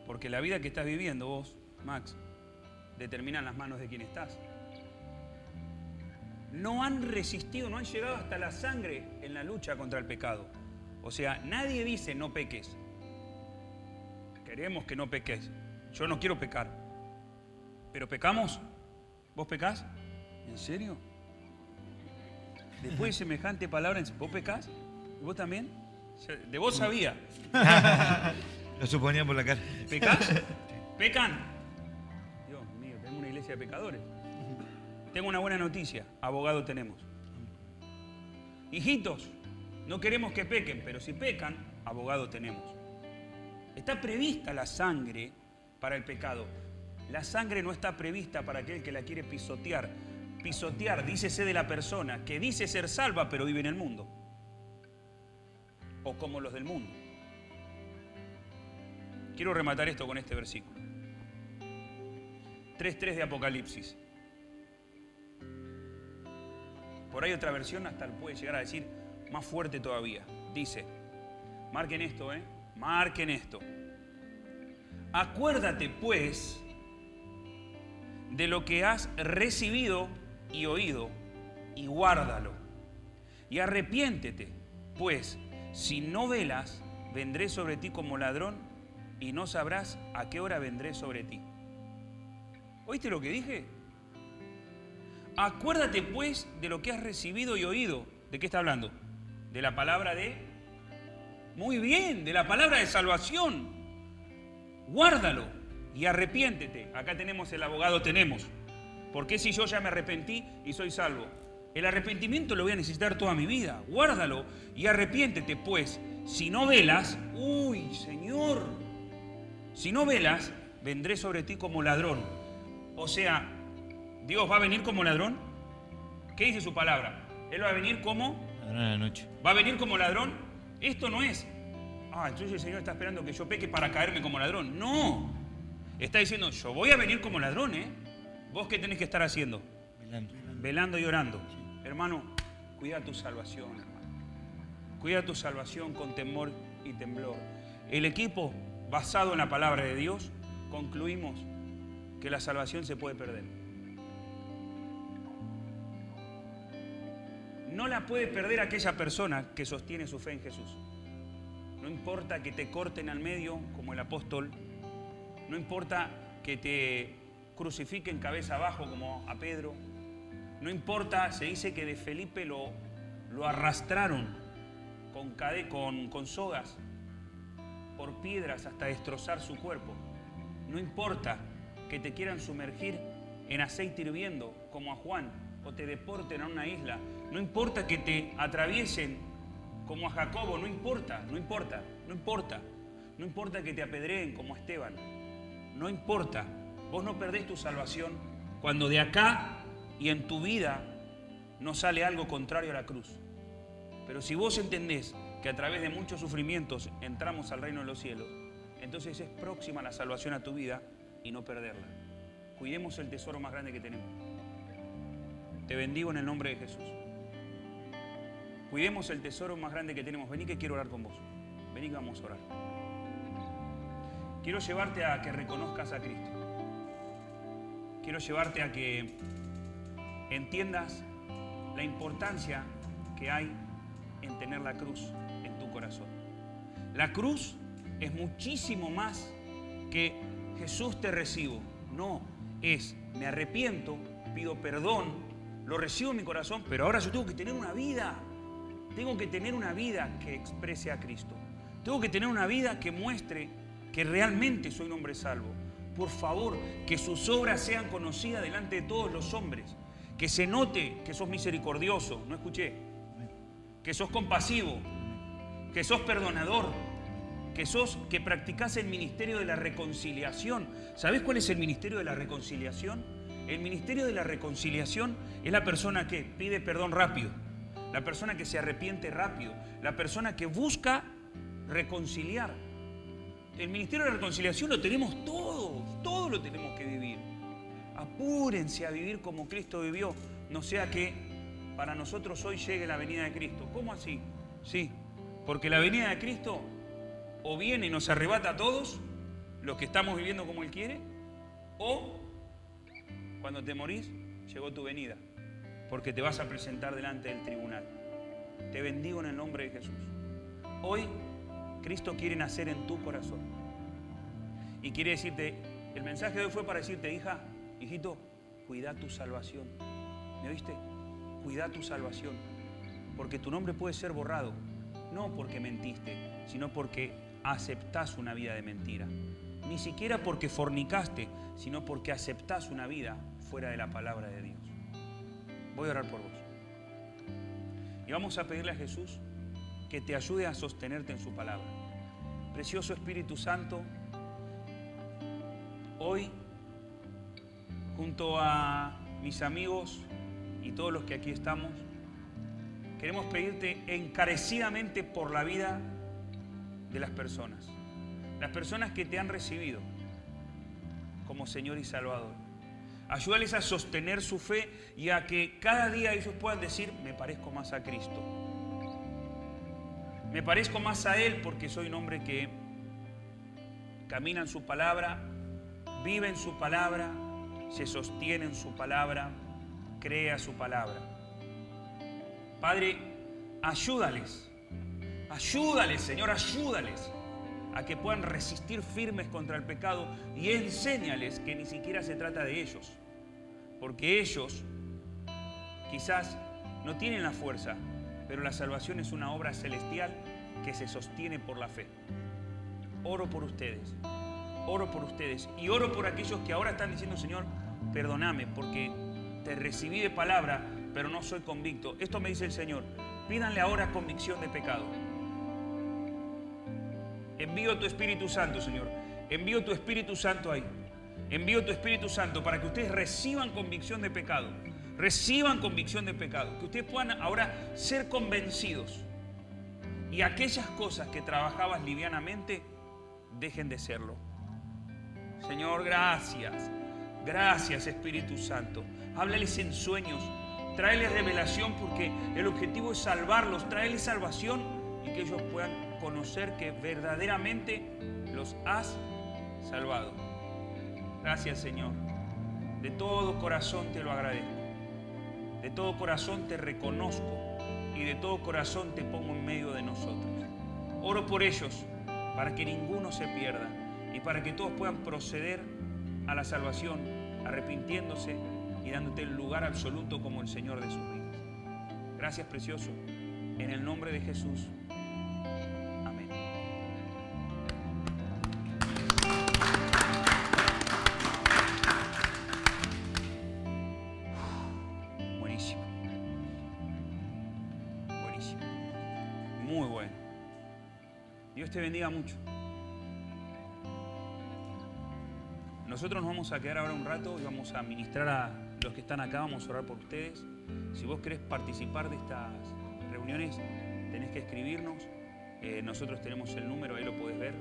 Porque la vida que estás viviendo vos, Max, determina en las manos de quién estás. No han resistido, no han llegado hasta la sangre en la lucha contra el pecado. O sea, nadie dice no peques. Queremos que no peques. Yo no quiero pecar. ¿Pero pecamos? ¿Vos pecás? ¿En serio? Después de semejante palabra, ¿vos pecás? ¿Y vos también? De vos sabía. Lo suponía por la cara. ¿Pecás? ¿Pecan? Dios mío, tenemos una iglesia de pecadores. Tengo una buena noticia, abogado tenemos. Hijitos, no queremos que pequen, pero si pecan, abogado tenemos. Está prevista la sangre para el pecado. La sangre no está prevista para aquel que la quiere pisotear. Pisotear, dícese de la persona que dice ser salva, pero vive en el mundo. O como los del mundo. Quiero rematar esto con este versículo. 3:3 de Apocalipsis. Por ahí otra versión hasta puede llegar a decir más fuerte todavía. Dice, marquen esto, marquen esto. Acuérdate pues de lo que has recibido y oído y guárdalo. Y arrepiéntete, pues si no velas, vendré sobre ti como ladrón y no sabrás a qué hora vendré sobre ti. ¿Oíste lo que dije? Acuérdate pues de lo que has recibido y oído. ¿De qué está hablando? De la palabra de... Muy bien, de la palabra de salvación. Guárdalo y arrepiéntete. Acá tenemos el abogado, tenemos. Porque si yo ya me arrepentí y soy salvo? El arrepentimiento lo voy a necesitar toda mi vida. Guárdalo y arrepiéntete, pues si no velas, uy, Señor, si no velas, vendré sobre ti como ladrón. O sea, ¿Dios va a venir como ladrón? ¿Qué dice su palabra? Él va a venir como... Ladrón en la noche. ¿Va a venir como ladrón? Esto no es... entonces el Señor está esperando que yo peque para caerme como ladrón. No. Está diciendo, yo voy a venir como ladrón, ¿Vos qué tenés que estar haciendo? Velando. Velando y orando. Hermano, cuida tu salvación, hermano. Cuida tu salvación con temor y temblor. El equipo, basado en la palabra de Dios, concluimos que la salvación se puede perder. No la puede perder aquella persona que sostiene su fe en Jesús. No importa que te corten al medio, como el apóstol. No importa que te crucifiquen cabeza abajo, como a Pedro. No importa, se dice que de Felipe lo arrastraron con sogas, por piedras, hasta destrozar su cuerpo. No importa que te quieran sumergir en aceite hirviendo, como a Juan, o te deporten a una isla. No importa que te atraviesen como a Jacobo, no importa. No importa que te apedreen como a Esteban. No importa. Vos no perdés tu salvación cuando de acá y en tu vida no sale algo contrario a la cruz. Pero si vos entendés que a través de muchos sufrimientos entramos al reino de los cielos, entonces es próxima la salvación a tu vida y no perderla. Cuidemos el tesoro más grande que tenemos. Te bendigo en el nombre de Jesús. Cuidemos el tesoro más grande que tenemos. Vení que quiero orar con vos. Vení que vamos a orar. Quiero llevarte a que reconozcas a Cristo. Quiero llevarte a que entiendas la importancia que hay en tener la cruz en tu corazón. La cruz es muchísimo más que Jesús te recibo. No, es me arrepiento, pido perdón, lo recibo en mi corazón, pero ahora yo tengo que tener una vida. Tengo que tener una vida que exprese a Cristo. Tengo que tener una vida que muestre que realmente soy un hombre salvo. Por favor, que sus obras sean conocidas delante de todos los hombres. Que se note que sos misericordioso, no escuché. Que sos compasivo, que sos perdonador, que practicás el ministerio de la reconciliación. ¿Sabés cuál es el ministerio de la reconciliación? El ministerio de la reconciliación es la persona que pide perdón rápido, la persona que se arrepiente rápido, la persona que busca reconciliar. El ministerio de la reconciliación lo tenemos todos lo tenemos que vivir. Apúrense a vivir como Cristo vivió, no sea que para nosotros hoy llegue la venida de Cristo. ¿Cómo así? Sí, porque la venida de Cristo o viene y nos arrebata a todos los que estamos viviendo como Él quiere, o cuando te morís, llegó tu venida, porque te vas a presentar delante del tribunal. Te bendigo en el nombre de Jesús. Hoy Cristo quiere nacer en tu corazón y quiere decirte, el mensaje de hoy fue para decirte, hija, hijito, cuida tu salvación. ¿Me oíste? Cuida tu salvación, porque tu nombre puede ser borrado, no porque mentiste, sino porque aceptás una vida de mentira. Ni siquiera porque fornicaste, sino porque aceptás una vida fuera de la palabra de Dios. Voy a orar por vos. Y vamos a pedirle a Jesús que te ayude a sostenerte en su palabra. Precioso Espíritu Santo, hoy, junto a mis amigos y todos los que aquí estamos, queremos pedirte encarecidamente por la vida de las personas que te han recibido como Señor y Salvador. Ayúdales a sostener su fe y a que cada día ellos puedan decir, me parezco más a Cristo. Me parezco más a Él porque soy un hombre que camina en su palabra, vive en su palabra, se sostiene en su palabra, cree a su palabra. Padre, ayúdales, Señor, ayúdales a que puedan resistir firmes contra el pecado y enséñales que ni siquiera se trata de ellos, porque ellos quizás no tienen la fuerza, pero la salvación es una obra celestial que se sostiene por la fe. Oro por ustedes y oro por aquellos que ahora están diciendo, Señor, perdóname porque te recibí de palabra, pero no soy convicto. Esto me dice el Señor, pídanle ahora convicción de pecado. Envío tu Espíritu Santo, Señor. Envío tu Espíritu Santo ahí. Envío tu Espíritu Santo para que ustedes reciban convicción de pecado. Reciban convicción de pecado. Que ustedes puedan ahora ser convencidos. Y aquellas cosas que trabajabas livianamente, dejen de serlo. Señor, gracias. Gracias, Espíritu Santo. Háblales en sueños. Tráeles revelación porque el objetivo es salvarlos. Tráeles salvación y que ellos puedan conocer que verdaderamente los has salvado. Gracias, Señor. De todo corazón te lo agradezco. De todo corazón te reconozco y de todo corazón te pongo en medio de nosotros. Oro por ellos para que ninguno se pierda y para que todos puedan proceder a la salvación, arrepintiéndose y dándote el lugar absoluto como el Señor de sus vidas. Gracias, precioso. En el nombre de Jesús. Amén. Buenísimo. Buenísimo. Muy bueno. Dios te bendiga mucho. Nosotros nos vamos a quedar ahora un rato y vamos a ministrar a los que están acá, vamos a orar por ustedes. Si vos querés participar de estas reuniones, tenés que escribirnos. Nosotros tenemos el número, ahí lo podés ver,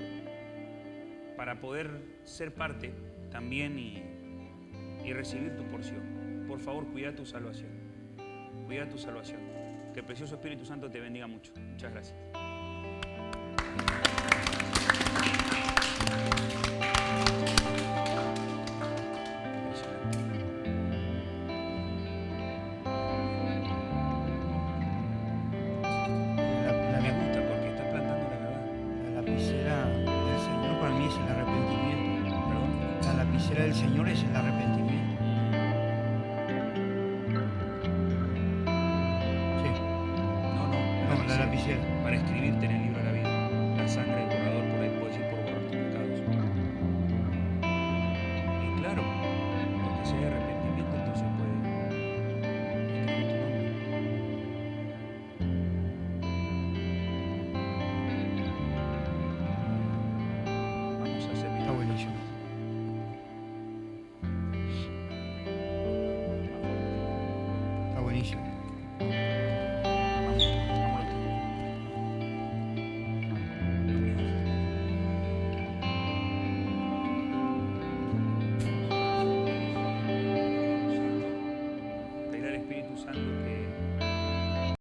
para poder ser parte también y recibir tu porción. Por favor, cuida tu salvación. Cuida tu salvación. Que el precioso Espíritu Santo te bendiga mucho. Muchas gracias. Del Señor es el arrepentimiento. Sí. No, la lapicera. Para escribirte en el libro de la vida. La sangre del borrador, por ahí puedes ir por borrar tus pecados. Y claro, porque si hay arrepentimiento, entonces puede escribir tu nombre. Vamos a hacer. Está buenísimo. Buenísimo. Espíritu Santo que